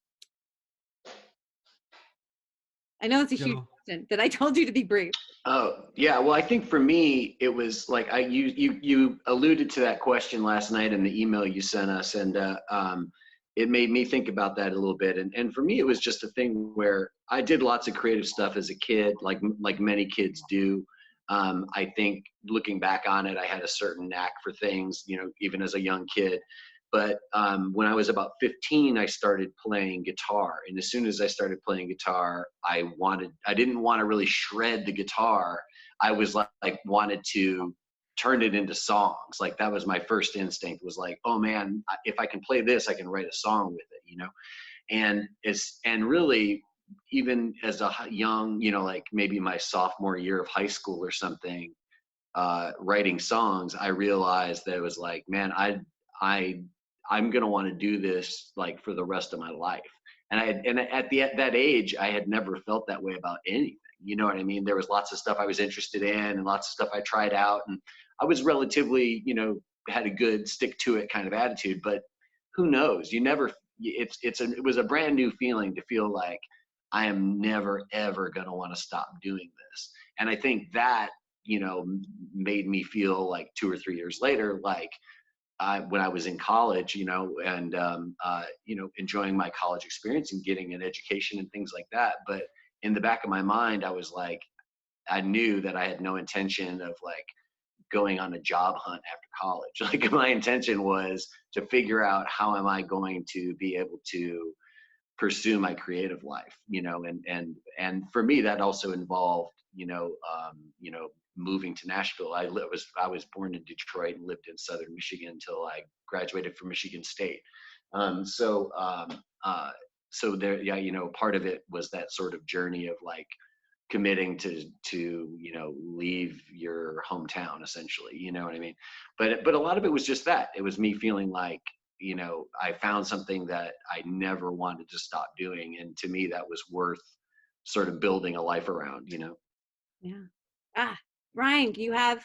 I know it's a huge question, that I told you to be brief. Oh, yeah. Well, I think for me, it was like you alluded to that question last night in the email you sent us, and it made me think about that a little bit. And for me, it was just a thing where I did lots of creative stuff as a kid, like many kids do. I think looking back on it, I had a certain knack for things, you know, even as a young kid. But when I was about 15, I started playing guitar. And as soon as I started playing guitar, I didn't want to really shred the guitar. I was like wanted to turn it into songs. Like that was my first instinct, was like, oh man, if I can play this, I can write a song with it, you know? And really, even as a young, you know, like maybe my sophomore year of high school or something, writing songs, I realized that it was like, man, I'm going to want to do this like for the rest of my life. And at that age, I had never felt that way about anything. You know what I mean? There was lots of stuff I was interested in and lots of stuff I tried out. And I was relatively, you know, had a good stick to it kind of attitude, but who knows? You never, it was a brand new feeling to feel like I am never, ever going to want to stop doing this. And I think that, you know, made me feel like 2 or 3 years later, like, when I was in college, you know, and, you know, enjoying my college experience and getting an education and things like that. But in the back of my mind, I was like, I knew that I had no intention of like going on a job hunt after college. Like my intention was to figure out how am I going to be able to pursue my creative life, you know, and for me, that also involved, you know, moving to Nashville. I was born in Detroit and lived in Southern Michigan until I graduated from Michigan State. So there, yeah, you know, part of it was that sort of journey of like committing to, you know, leave your hometown essentially, you know what I mean? But a lot of it was just that. It was me feeling like, you know, I found something that I never wanted to stop doing. And to me, that was worth sort of building a life around, you know? Yeah. Ryan, do you have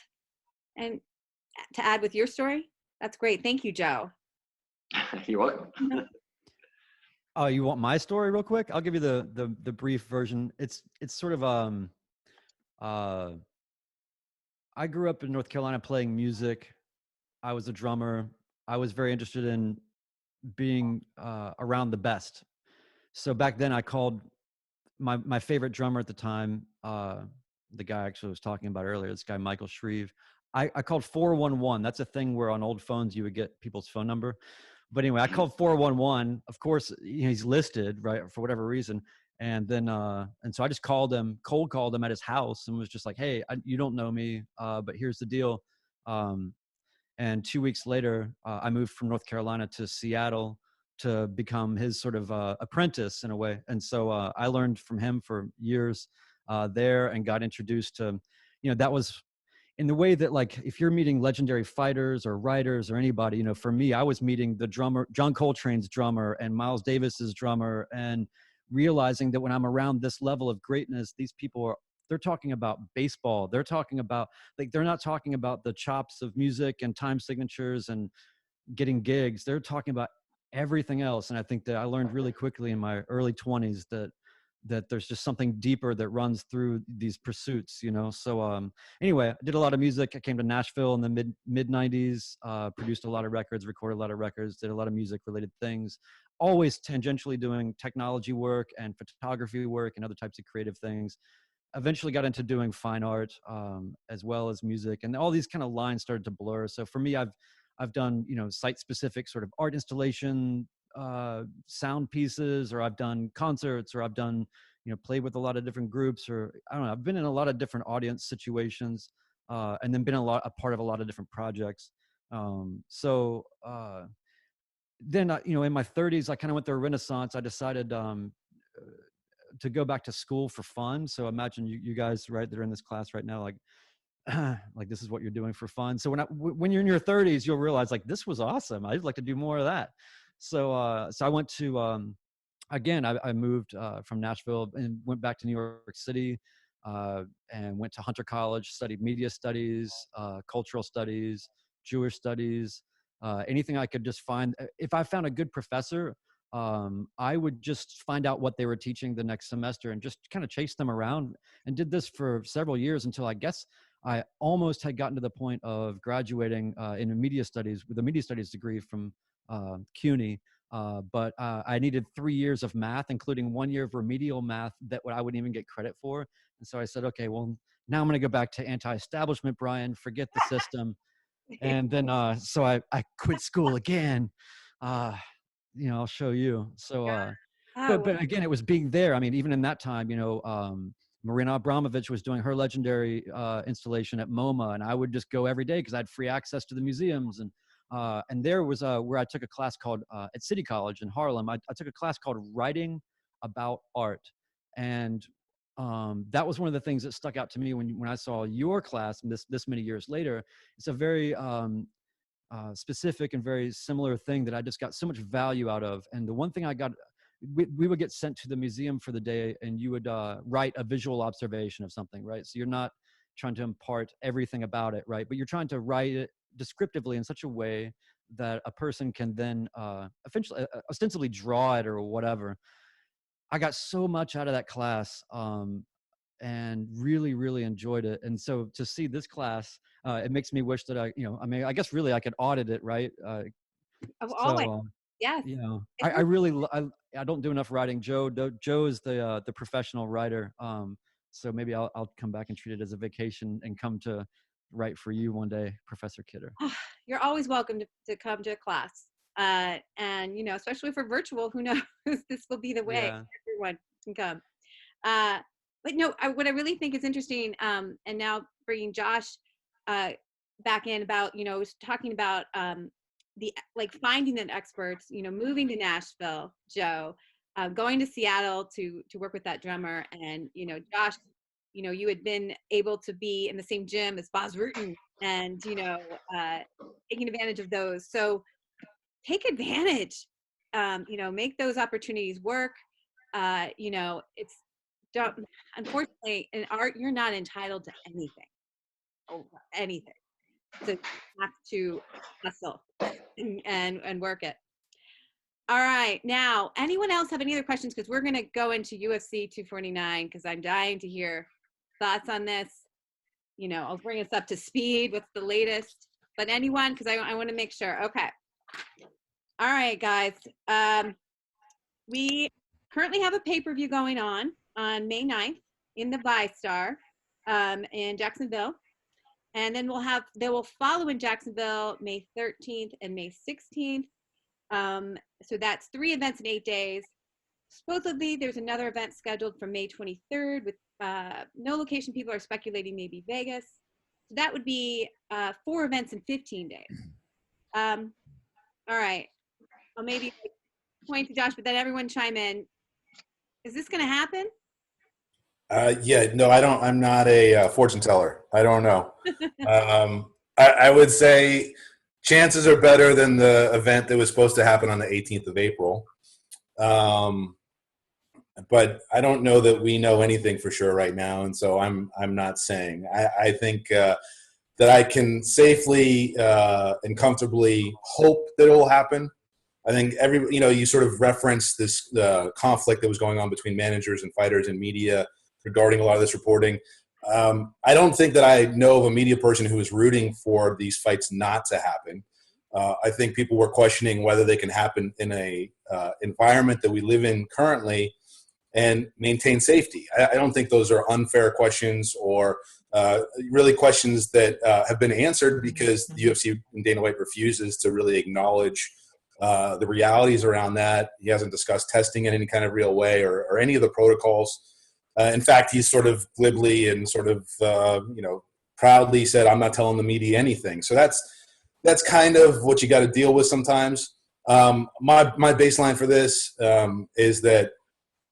and to add with your story? That's great. Thank you, Joe. You're welcome. Oh, you want my story real quick? I'll give you the brief version. It's sort of I grew up in North Carolina playing music. I was a drummer. I was very interested in being around the best. So back then I called my favorite drummer at the time, the guy I actually was talking about earlier, this guy Michael Shreve. I called 411. That's a thing where on old phones you would get people's phone number. But anyway, I called 411. Of course, you know, he's listed, right, for whatever reason. And then, and so I just cold called him at his house and was just like, hey, you don't know me, but here's the deal. And 2 weeks later, I moved from North Carolina to Seattle to become his sort of apprentice in a way. And so I learned from him for years there, and got introduced to, that was in the way that, like, if you're meeting legendary fighters or writers or anybody, for me, I was meeting the drummer, John Coltrane's drummer, and Miles Davis's drummer, and realizing that when I'm around this level of greatness, these people they're talking about baseball. They're talking about, like, they're not talking about the chops of music and time signatures and getting gigs. They're talking about everything else. And I think that I learned really quickly in my early 20s that there's just something deeper that runs through these pursuits, So anyway, I did a lot of music. I came to Nashville in the mid 90s, produced a lot of records, recorded a lot of records, did a lot of music related things, always tangentially doing technology work and photography work and other types of creative things. Eventually got into doing fine art, as well as music, and all these kind of lines started to blur. So for me, I've done, site specific sort of art installation, sound pieces, or I've done concerts, or I've done, played with a lot of different groups, or I don't know, I've been in a lot of different audience situations, and then been a part of a lot of different projects. Then, in my 30s, I kind of went through a renaissance. I decided to go back to school for fun. So imagine you guys, right, that are in this class right now, like, like this is what you're doing for fun. So when you're in your 30s, you'll realize, like, this was awesome. I'd like to do more of that. So I went to, again, I moved from Nashville and went back to New York City, and went to Hunter College, studied media studies, cultural studies, Jewish studies, anything I could just find. If I found a good professor, I would just find out what they were teaching the next semester and just kind of chase them around, and did this for several years until I guess I almost had gotten to the point of graduating in media studies with a media studies degree from CUNY. But I needed 3 years of math, including 1 year of remedial math that I wouldn't even get credit for. And so I said, okay, well, now I'm going to go back to anti-establishment, Brian, forget the system. And then, so I quit school again. I'll show you. So, but again, it was being there. I mean, even in that time, Marina Abramovich was doing her legendary installation at MoMA, and I would just go every day because I had free access to the museums. And there was where I took a class called at City College in Harlem. I took a class called Writing About Art, and that was one of the things that stuck out to me when I saw your class this many years later. It's a very specific and very similar thing that I just got so much value out of. And the one thing I got, we would get sent to the museum for the day, and you would write a visual observation of something, right? So you're not trying to impart everything about it, right? But you're trying to write it descriptively in such a way that a person can then eventually, ostensibly draw it or whatever. I got so much out of that class, and really, really enjoyed it. And so to see this class, it makes me wish that I guess really I could audit it, right? Always. Yes. I really, I don't do enough writing. Joe is the professional writer. So maybe I'll come back and treat it as a vacation and come to write for you one day, Professor Kidder. You're always welcome to come to a class. And, especially for virtual, who knows, this will be the way. Yeah. Everyone can come. But no, what I really think is interesting, and now bringing Josh back in about, talking about finding an experts, moving to Nashville, Joe, going to Seattle to work with that drummer, and Josh, you had been able to be in the same gym as Bas Rutten, and taking advantage of those. So take advantage, make those opportunities work. It's unfortunately in art, you're not entitled to anything. So you have to hustle and work it. All right, now anyone else have any other questions? Because we're going to go into UFC 249 because I'm dying to hear thoughts on this. I'll bring us up to speed. What's the latest? But anyone, because I want to make sure. Okay. All right, guys. We currently have a pay-per-view going on May 9th in the ViStar in Jacksonville. And then they will follow in Jacksonville May 13th and May 16th. So that's 3 events in 8 days. Supposedly there's another event scheduled for May 23rd with no location. People are speculating maybe Vegas. So that would be 4 events in 15 days. All right. Well, maybe point to Josh, but then everyone chime in. Is this going to happen? Yeah, no, I don't. I'm not a fortune teller. I don't know. I would say chances are better than the event that was supposed to happen on the 18th of April. But I don't know that we know anything for sure right now, and so I'm not saying. I think that I can safely and comfortably hope that it will happen. I think you sort of referenced this conflict that was going on between managers and fighters and media regarding a lot of this reporting. I don't think that I know of a media person who is rooting for these fights not to happen. I think people were questioning whether they can happen in a environment that we live in currently and maintain safety. I don't think those are unfair questions or really questions that have been answered because the UFC and Dana White refuses to really acknowledge the realities around that. He hasn't discussed testing in any kind of real way or any of the protocols. In fact, he's sort of glibly and sort of proudly said, "I'm not telling the media anything." So that's kind of what you got to deal with sometimes. My baseline for this is that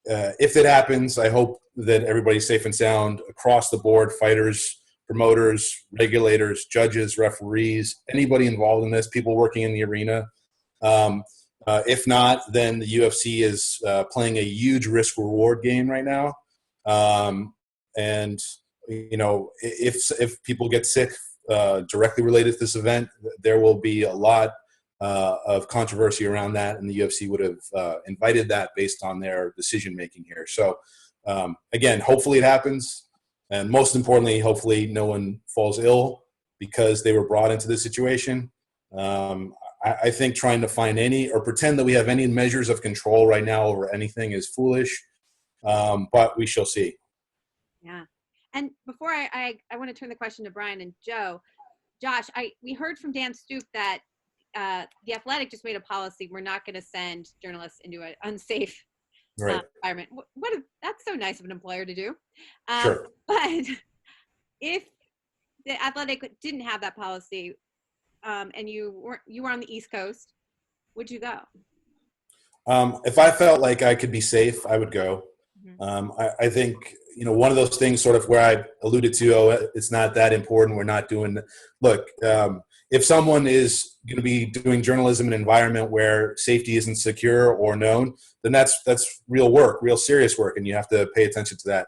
if it happens, I hope that everybody's safe and sound across the board, fighters, promoters, regulators, judges, referees, anybody involved in this, people working in the arena. If not, then the UFC is playing a huge risk-reward game right now. And, if people get sick directly related to this event, there will be a lot of controversy around that, and the UFC would have invited that based on their decision making here. So again, hopefully it happens, and most importantly, hopefully no one falls ill because they were brought into this situation. I think trying to find any or pretend that we have any measures of control right now over anything is foolish, but we shall see. Yeah. And before I want to turn the question to Brian and Joe, Josh, we heard from Dan Stoop that the Athletic just made a policy. We're not going to send journalists into an unsafe environment. That's so nice of an employer to do. Sure. But if the Athletic didn't have that policy, and you were on the East Coast, would you go? If I felt like I could be safe, I would go. Mm-hmm. I think, one of those things sort of where I alluded to, it's not that important. We're not doing – look, if someone is going to be doing journalism in an environment where safety isn't secure or known, then that's real work, real serious work, and you have to pay attention to that.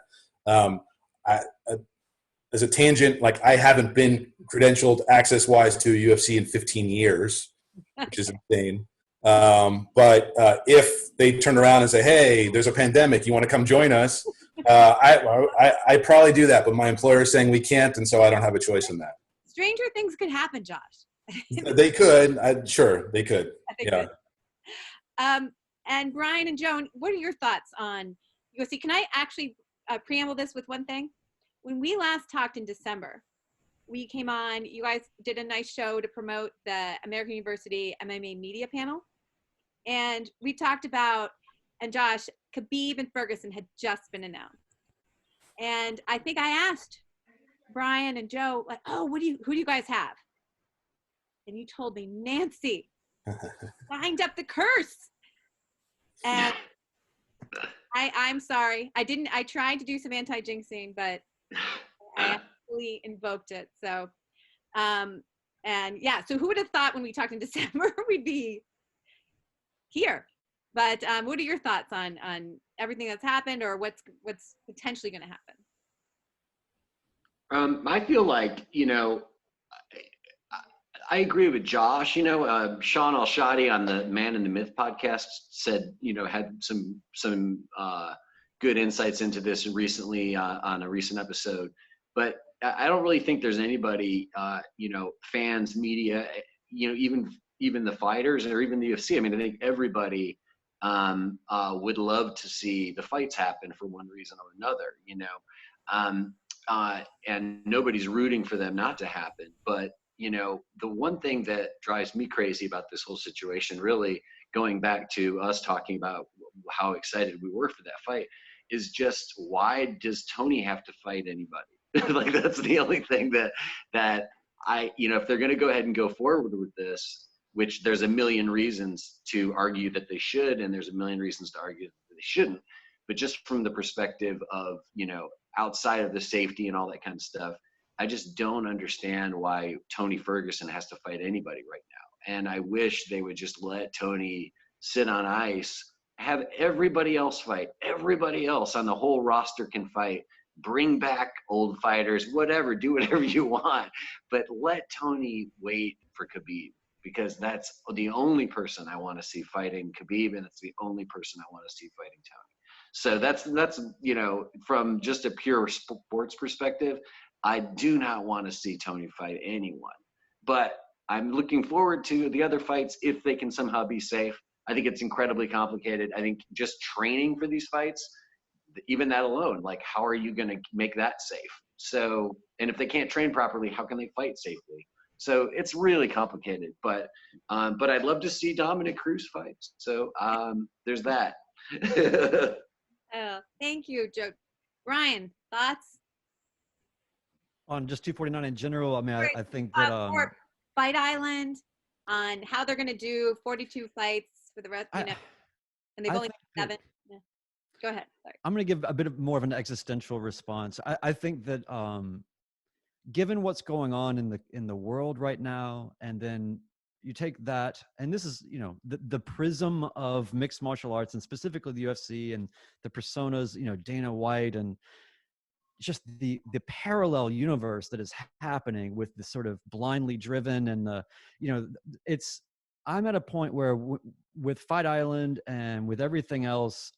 As a tangent, like I haven't been credentialed access-wise to UFC in 15 years, which is insane. But if they turn around and say, "Hey, there's a pandemic, you want to come join us?" I probably do that, but my employer is saying we can't, and so I don't have a choice in that. Stranger things could happen, Josh. They could. Sure, they could. Yeah. And Brian and Joan, what are your thoughts on UFC? Can I actually preamble this with one thing? When we last talked in December, we came on, you guys did a nice show to promote the American University MMA media panel. And we talked about, and Josh, Khabib and Ferguson had just been announced. And I think I asked Brian and Joe, like, "Oh, who do you guys have?" And you told me Nancy signed up the curse. And I'm sorry. I tried to do some anti-jinxing, but I actually invoked it. So, so who would have thought when we talked in December we'd be here? But what are your thoughts on everything that's happened or what's potentially going to happen? I feel like, I agree with Josh. Sean Al-Shadi on the Man and the Myth podcast said, had some good insights into this recently on a recent episode. But I don't really think there's anybody, fans, media, even the fighters or even the UFC. I mean, I think everybody would love to see the fights happen for one reason or another, and nobody's rooting for them not to happen. But, the one thing that drives me crazy about this whole situation, really going back to us talking about how excited we were for that fight, is just why does Tony have to fight anybody? Like, that's the only thing that I, if they're going to go ahead and go forward with this, which there's a million reasons to argue that they should, and there's a million reasons to argue that they shouldn't. But just from the perspective of, outside of the safety and all that kind of stuff, I just don't understand why Tony Ferguson has to fight anybody right now. And I wish they would just let Tony sit on ice, have everybody else fight. Everybody else on the whole roster can fight. Bring back old fighters, whatever, do whatever you want. But let Tony wait for Khabib, because that's the only person I want to see fighting Khabib, and it's the only person I want to see fighting Tony. So that's from just a pure sports perspective, I do not want to see Tony fight anyone. But I'm looking forward to the other fights if they can somehow be safe. I think it's incredibly complicated. I think just training for these fights, even that alone, like, how are you going to make that safe? So, and if they can't train properly, how can they fight safely? So it's really complicated, but I'd love to see Dominic Cruz fight. So there's that. Oh, thank you, Joe. Ryan, thoughts? On just 249 in general, I mean, I think that For Fight Island, on how they're going to do 42 fights for the rest, and they've only done 7. Yeah. Go ahead. Sorry. I'm going to give a bit more of an existential response. I think that given what's going on in the world right now, and then you take that, and this is, the prism of mixed martial arts, and specifically the UFC and the personas, Dana White, and just the parallel universe that is happening with the sort of blindly driven, and I'm at a point where with Fight Island and with everything else,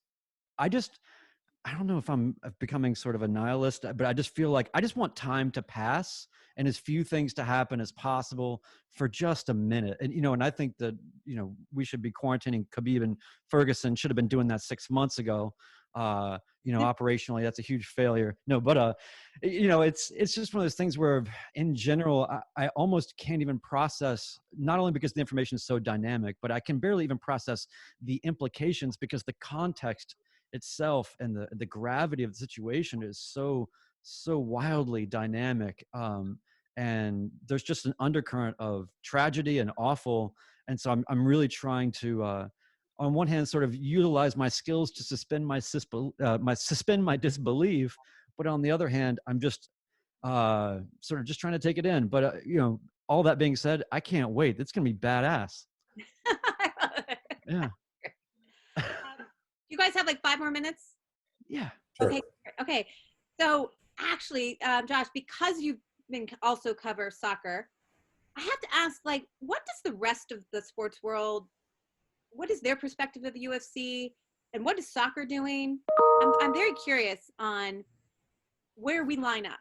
I don't know if I'm becoming sort of a nihilist, but I just feel like I just want time to pass and as few things to happen as possible for just a minute. And, and I think that, we should be quarantining Khabib, and Ferguson should have been doing that 6 months ago. Operationally, that's a huge failure. No, but, it's just one of those things where in general, I almost can't even process, not only because the information is so dynamic, but I can barely even process the implications, because the context itself and the gravity of the situation is so wildly dynamic, and there's just an undercurrent of tragedy and awful. And so I'm really trying to on one hand sort of utilize my skills to suspend my disbelief, but on the other hand I'm just sort of just trying to take it in. But all that being said, I can't wait. It's gonna be badass. Yeah. You guys have like 5 more minutes? Yeah. Sure. Okay. So actually, Josh, because you've been also cover soccer, I have to ask, like, what does the rest of the sports world, what is their perspective of the UFC, and what is soccer doing? I'm very curious on where we line up.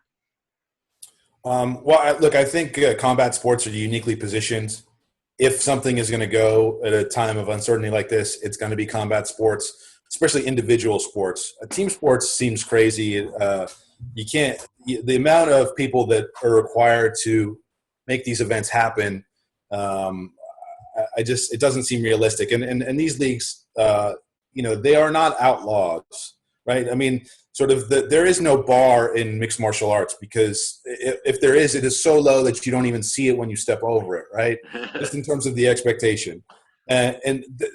Look, I think combat sports are uniquely positioned. If something is going to go at a time of uncertainty like this, it's going to be combat sports, especially individual sports. Team sports seems crazy. You can't. The amount of people that are required to make these events happen, it doesn't seem realistic. And these leagues, they are not outlaws, right? I mean, sort of there is no bar in mixed martial arts, because if there is, it is so low that you don't even see it when you step over it, right? Just in terms of the expectation.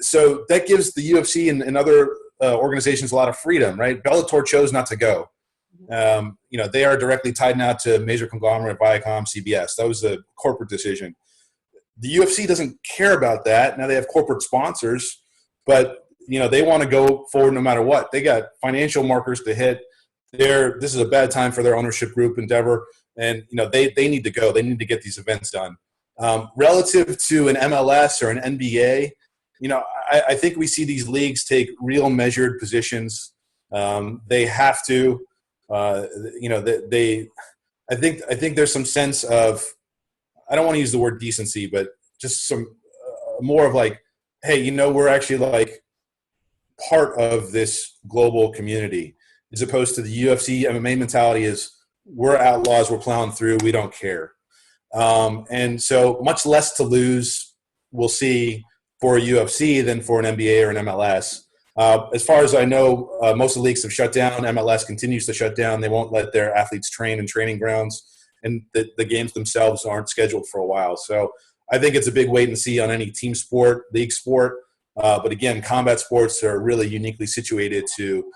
So that gives the UFC and other organizations a lot of freedom, right? Bellator chose not to go. They are directly tied now to major conglomerate Viacom, CBS. That was a corporate decision. The UFC doesn't care about that. Now they have corporate sponsors, but they want to go forward no matter what. They got financial markers to hit. This is a bad time for their ownership group, Endeavor, and they need to go. They need to get these events done. Relative to an MLS or an NBA, I think we see these leagues take real measured positions. They have to. I think there's some sense of, I don't want to use the word decency, but just some more of like, hey, we're actually like part of this global community, as opposed to the UFC MMA mentality is, we're outlaws, we're plowing through, we don't care. And so much less to lose we'll see for a UFC than for an NBA or an MLS. As far as I know, most of the leagues have shut down. MLS continues to shut down. They won't let their athletes train in training grounds, and the games themselves aren't scheduled for a while. So I think it's a big wait and see on any team sport, league sport. But again, combat sports are really uniquely situated to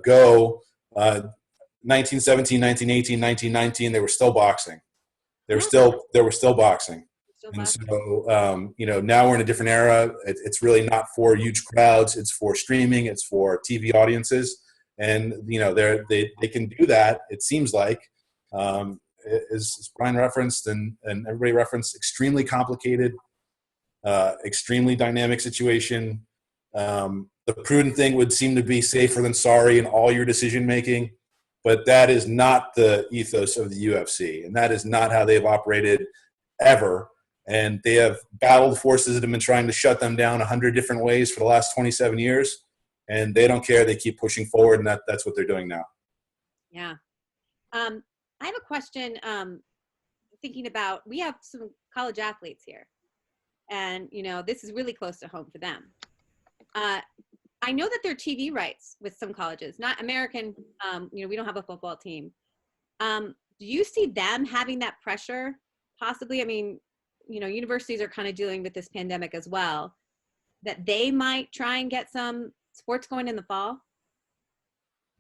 go 1917, 1918, 1919. They were still boxing. They were still boxing. Still And boxing. so, now we're in a different era. It's really not for huge crowds. It's for streaming. It's for TV audiences. And, they can do that, it seems like, as Brian referenced and everybody referenced, extremely complicated, extremely dynamic situation. The prudent thing would seem to be safer than sorry in all your decision making. But that is not the ethos of the UFC. And that is not how they've operated ever. And they have battled forces that have been trying to shut them down 100 different ways for the last 27 years. And they don't care. They keep pushing forward, and that's what they're doing now. Yeah. I have a question, thinking about, we have some college athletes here. And, this is really close to home for them. I know that there are TV rights with some colleges, not American. We don't have a football team. Do you see them having that pressure? Possibly. I mean, universities are kind of dealing with this pandemic as well, that they might try and get some sports going in the fall.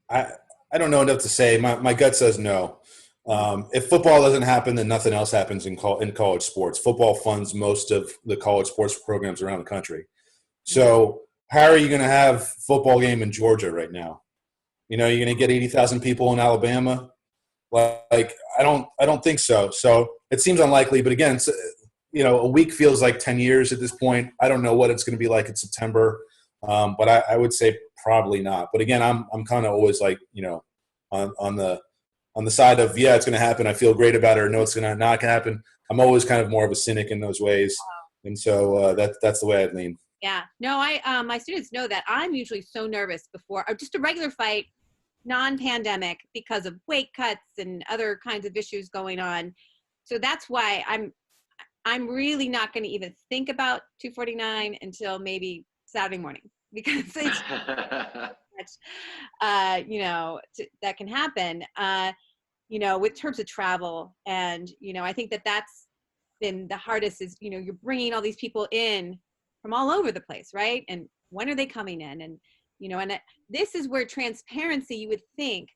I don't know enough to say. My gut says no. If football doesn't happen, then nothing else happens in college sports. Football funds most of the college sports programs around the country. So how are you going to have football game in Georgia right now? You're going to get 80,000 people in Alabama. Like, I don't think so. So it seems unlikely. But again, a week feels like 10 years at this point. I don't know what it's going to be like in September. But I would say probably not. But again, I'm kind of always like, on the side of, yeah, it's going to happen. I feel great about it, or no, it's going to not happen. I'm always kind of more of a cynic in those ways. And so that's the way I lean. Yeah. No, my students know that I'm usually so nervous before, or just a regular fight, non-pandemic, because of weight cuts and other kinds of issues going on. So that's why I'm really not going to even think about 249 until maybe Saturday morning, because it's much, that can happen, with terms of travel. And, I think that's been the hardest is, you're bringing all these people in from all over the place, right? And when are they coming in? And, this is where transparency, you would think,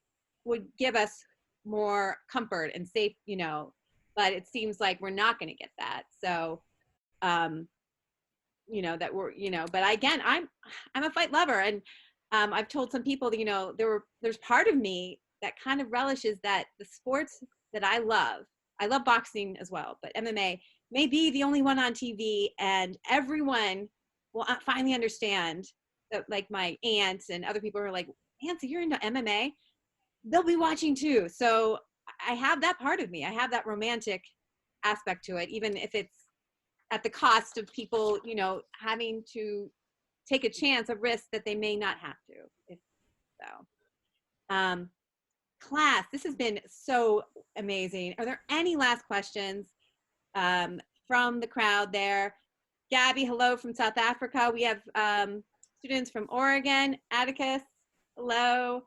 would give us more comfort and safe, but it seems like we're not going to get that. So, that we're, but again, I'm a fight lover. And I've told some people that, there's part of me that kind of relishes that the sports that I love boxing as well, but MMA may be the only one on TV, and everyone will finally understand that, like my aunts and other people are like, Nancy, you're into MMA? They'll be watching too. So I have that part of me. I have that romantic aspect to it, even if it's at the cost of people, having to take a chance, a risk that they may not have to. Class, this has been so amazing. Are there any last questions from the crowd there? Gabby, hello from South Africa. We have students from Oregon. Atticus, hello.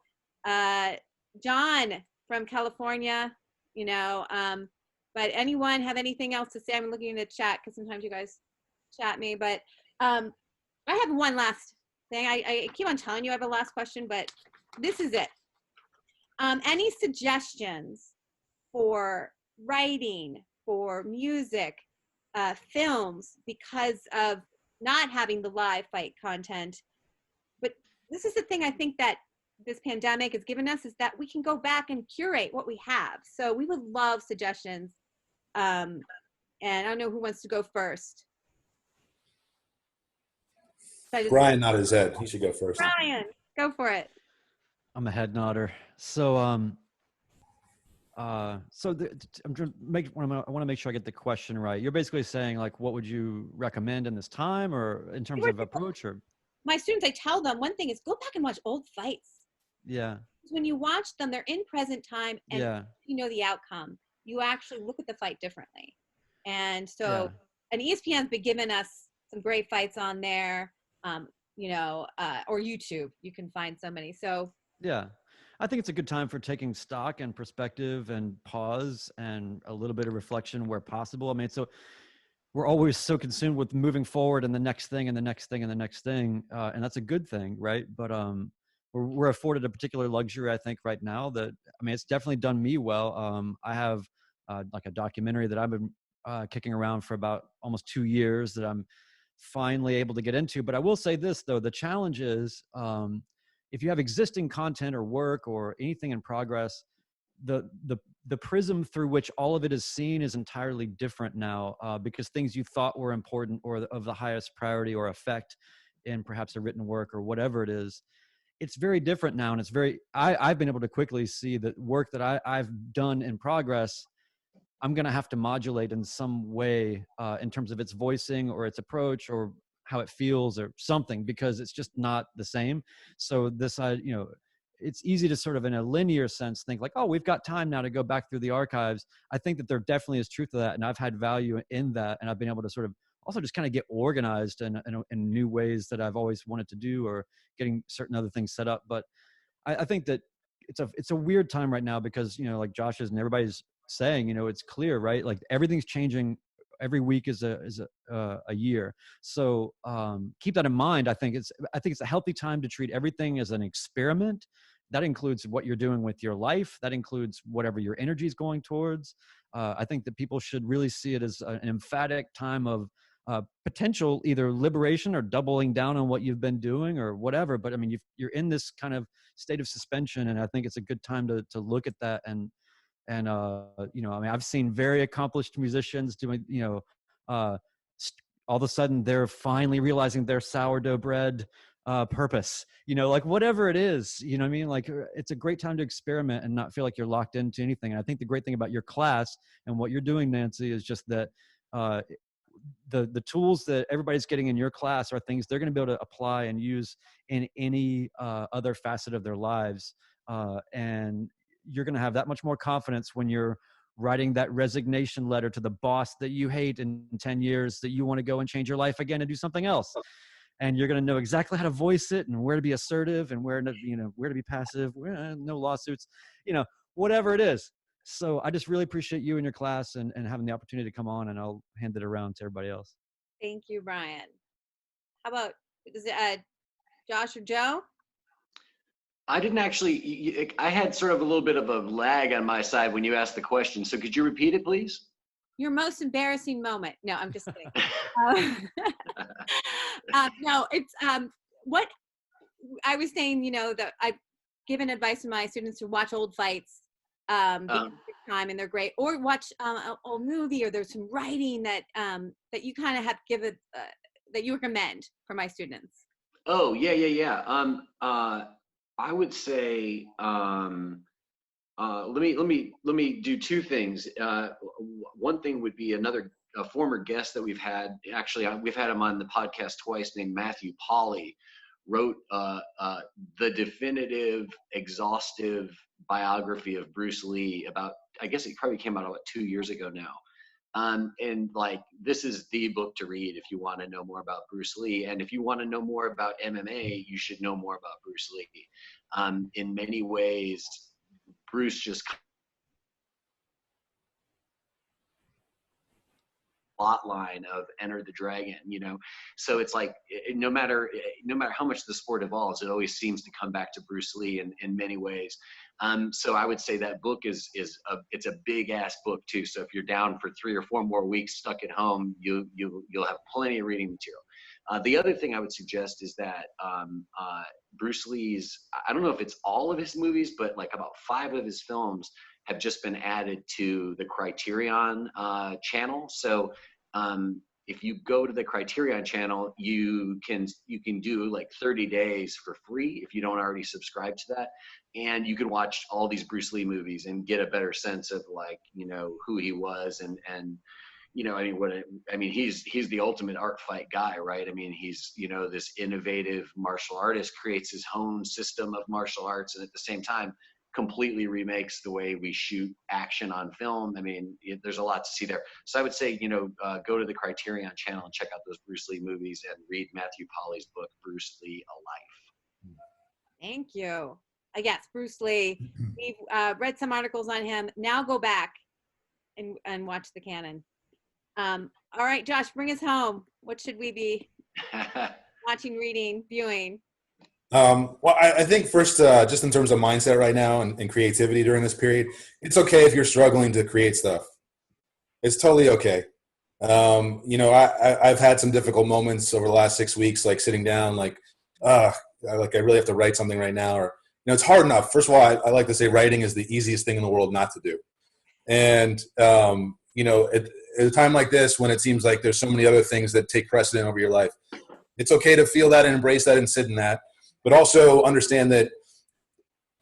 John from California, but anyone have anything else to say? I'm looking in the chat because sometimes you guys chat me, but I have one last thing. I keep on telling you I have a last question, but this is it. Any suggestions for writing, for music, films, because of not having the live fight content? But this is the thing I think that this pandemic has given us, is that we can go back and curate what we have. So we would love suggestions. And I don't know who wants to go first. Brian nodded his head. He should go first. Brian, go for it. I'm a head nodder. So, I want to make sure I get the question right. You're basically saying, like, what would you recommend in this time, or in terms of approach, or? My students, I tell them one thing is go back and watch old fights. Yeah. When you watch them, they're in present time, and yeah. you know the outcome. You actually look at the fight differently. And so, and ESPN's been giving us some great fights on there, or YouTube. You can find so many. So yeah, I think it's a good time for taking stock and perspective and pause and a little bit of reflection where possible. I mean, so we're always so consumed with moving forward and the next thing and the next thing and the next thing. And that's a good thing, right? But we're afforded a particular luxury, I think, right now that, I mean, it's definitely done me well. I have like a documentary that I've been kicking around for about almost 2 years that I'm finally able to get into. But I will say this, though, the challenge is if you have existing content or work or anything in progress, the prism through which all of it is seen is entirely different now, because things you thought were important or of the highest priority or effect in perhaps a written work or whatever it is, it's very different now. And it's very, I've been able to quickly see that work that I've done in progress, I'm going to have to modulate in some way in terms of its voicing or its approach or how it feels or something, because it's just not the same. So this, you know, it's easy to sort of in a linear sense think like, oh, we've got time now to go back through the archives. I think that there definitely is truth to that. And I've had value in that. And I've been able to sort of also just kind of get organized in new ways that I've always wanted to do, or getting certain other things set up. But I think that it's a weird time right now because, you know, like Josh is and everybody's saying, you know, it's clear, right? Like everything's changing. Every week is a year. So keep that in mind. I think it's a healthy time to treat everything as an experiment. That includes what you're doing with your life. That includes whatever your energy is going towards. I think that people should really see it as an emphatic time of potential either liberation or doubling down on what you've been doing or whatever. But I mean, you're in this kind of state of suspension, and I think it's a good time to look at that. And you know, I mean, I've seen very accomplished musicians doing, you know, all of a sudden they're finally realizing their sourdough bread purpose, you know, like whatever it is, you know what I mean? Like it's a great time to experiment and not feel like you're locked into anything. And I think the great thing about your class and what you're doing, Nancy, is just that the tools that everybody's getting in your class are things they're going to be able to apply and use in any other facet of their lives. And you're going to have that much more confidence when you're writing that resignation letter to the boss that you hate in 10 years, that you want to go and change your life again and do something else. And you're going to know exactly how to voice it and where to be assertive and where to, you know, where to be passive, no lawsuits, you know, whatever it is. So I just really appreciate you and your class and having the opportunity to come on, and I'll hand it around to everybody else. Thank you, Brian. How about, is it Josh or Joe? I didn't actually, I had sort of a little bit of a lag on my side when you asked the question. So could you repeat it, please? Your most embarrassing moment. No, I'm just kidding. No, it's what I was saying, you know, that I've given advice to my students to watch old fights because it's time and they're great, or watch an old movie, or there's some writing that that you kind of have given that you recommend for my students. Oh, yeah. I would say, let me do two things. One thing would be a former guest that we've had. Actually, we've had him on the podcast twice, named Matthew Polly, wrote the definitive, exhaustive biography of Bruce Lee about, I guess it probably came out about 2 years ago now. And like, this is the book to read if you want to know more about Bruce Lee. And if you want to know more about MMA, you should know more about Bruce Lee. In many ways, Bruce just plot line of Enter the Dragon, you know? So it's like, no matter how much the sport evolves, it always seems to come back to Bruce Lee in many ways. So I would say that book it's a big ass book too. So if you're down for 3 or 4 more weeks stuck at home, you'll have plenty of reading material. The other thing I would suggest is that Bruce Lee's, I don't know if it's all of his movies, but like about 5 of his films have just been added to the Criterion channel. So if you go to the Criterion channel, you can do like 30 days for free if you don't already subscribe to that. And you can watch all these Bruce Lee movies and get a better sense of, like, you know, who he was and you know, I mean, he's the ultimate art fight guy, right? I mean, he's, you know, this innovative martial artist, creates his own system of martial arts, and at the same time completely remakes the way we shoot action on film. I mean, there's a lot to see there. So I would say, you know, go to the Criterion channel and check out those Bruce Lee movies and read Matthew Polly's book, Bruce Lee, A Life. Thank you. Yes, Bruce Lee. We've read some articles on him. Now go back and watch the canon. All right, Josh, bring us home. What should we be watching, reading, viewing? Well, I think first, just in terms of mindset right now and creativity during this period, it's okay if you're struggling to create stuff. It's totally okay. I've had some difficult moments over the last 6 weeks, like sitting down, I really have to write something right now, or it's hard enough. First of all, I like to say writing is the easiest thing in the world not to do, and at a time like this, when it seems like there's so many other things that take precedent over your life, it's okay to feel that and embrace that and sit in that. But also understand that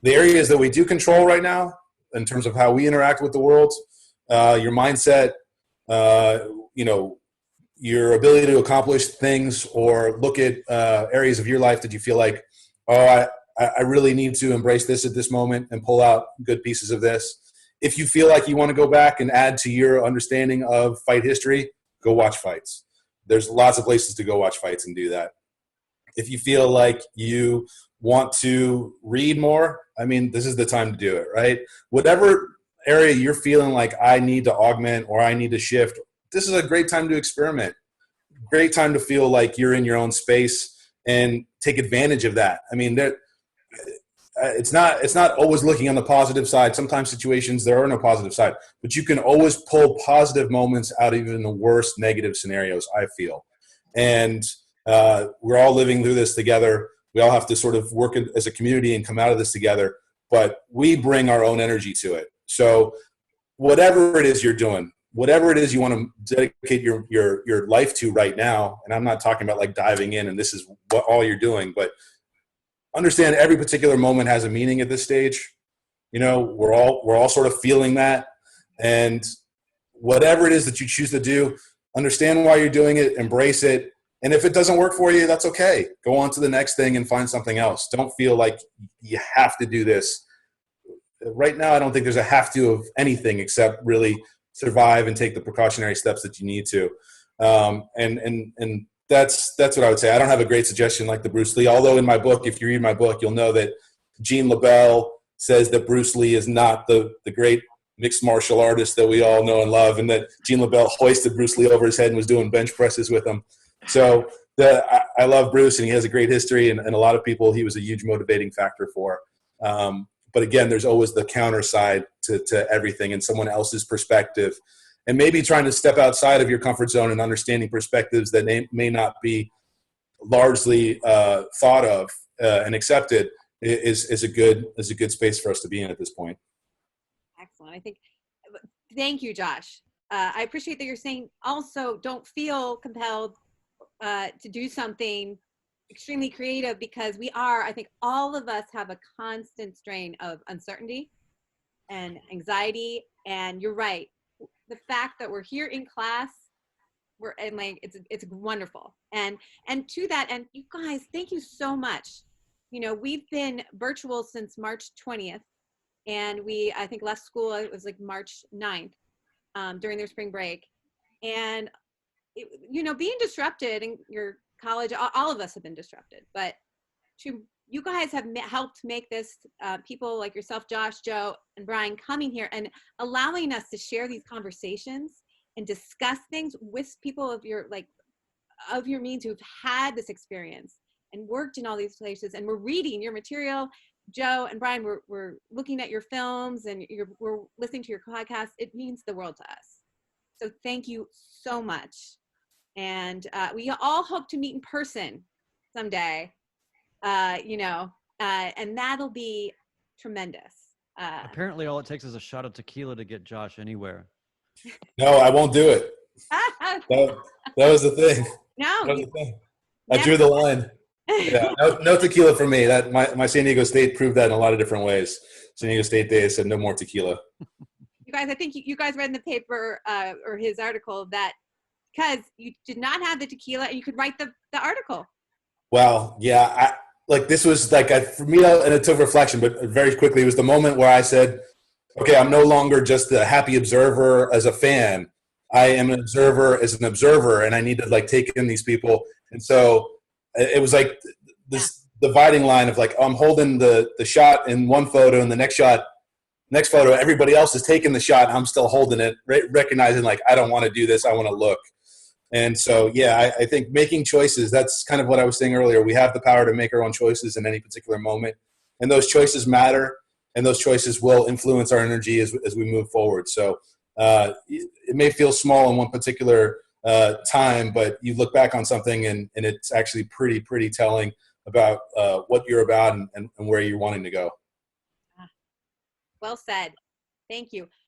the areas that we do control right now, in terms of how we interact with the world, your mindset, your ability to accomplish things, or look at areas of your life that you feel like, oh, I really need to embrace this at this moment and pull out good pieces of this. If you feel like you want to go back and add to your understanding of fight history, go watch fights. There's lots of places to go watch fights and do that. If you feel like you want to read more, this is the time to do it, right? Whatever area you're feeling like I need to augment or I need to shift, this is a great time to experiment. Great time to feel like you're in your own space and take advantage of that. It's not always looking on the positive side. Sometimes situations there are no positive side, but you can always pull positive moments out of even the worst negative scenarios, I feel. And we're all living through this together. We all have to sort of work as a community and come out of this together, but we bring our own energy to it. So whatever it is you're doing, whatever it is you want to dedicate your life to right now, and I'm not talking about like diving in and this is what all you're doing, but understand every particular moment has a meaning at this stage. We're all sort of feeling that, and whatever it is that you choose to do, understand why you're doing it, embrace it. And if it doesn't work for you, that's okay. Go on to the next thing and find something else. Don't feel like you have to do this. Right now, I don't think there's a have to of anything except really survive and take the precautionary steps that you need to. And that's what I would say. I don't have a great suggestion like the Bruce Lee, although in my book, if you read my book, you'll know that Gene LaBelle says that Bruce Lee is not the great mixed martial artist that we all know and love, and that Gene LaBelle hoisted Bruce Lee over his head and was doing bench presses with him. So I love Bruce, and he has a great history, and a lot of people he was a huge motivating factor for. But again, there's always the counter side to everything and someone else's perspective. And maybe trying to step outside of your comfort zone and understanding perspectives that may not be largely thought of and accepted is a good space for us to be in at this point. Excellent. Thank you, Josh. I appreciate that you're saying also don't feel compelled to do something extremely creative, because I think all of us have a constant strain of uncertainty and anxiety. And you're right. The fact that we're here in class, it's wonderful. And to that, and you guys, thank you so much. We've been virtual since March 20th, and I think left school, it was like March 9th during their spring break. And, being disrupted in your college, all of us have been disrupted, but you guys have helped make this, people like yourself, Josh, Joe, and Brian coming here and allowing us to share these conversations and discuss things with people of your means who've had this experience and worked in all these places. And we're reading your material, Joe and Brian, we're looking at your films, and we're listening to your podcast. It means the world to us. So thank you so much. And we all hope to meet in person someday, and that'll be tremendous. Apparently all it takes is a shot of tequila to get Josh anywhere. No, I won't do it. That was the thing. No, that was the thing. I drew the line. Yeah, no tequila for me. That my San Diego State proved that in a lot of different ways. San Diego State Days said no more tequila. You guys, I think you guys read in the paper or his article that because you did not have the tequila and you could write the article. Well, yeah, this was for me, and it took reflection, but very quickly it was the moment where I said, okay, I'm no longer just a happy observer as a fan. I am an observer as an observer, and I need to take in these people. And so it was like this dividing line of I'm holding the shot in one photo, and the next photo, everybody else is taking the shot. I'm still holding it, recognizing I don't want to do this. I want to look. And so, yeah, I think making choices, that's kind of what I was saying earlier. We have the power to make our own choices in any particular moment. And those choices matter, and those choices will influence our energy as we move forward. So it may feel small in one particular time, but you look back on something and it's actually pretty telling about what you're about and where you're wanting to go. Well said. Thank you.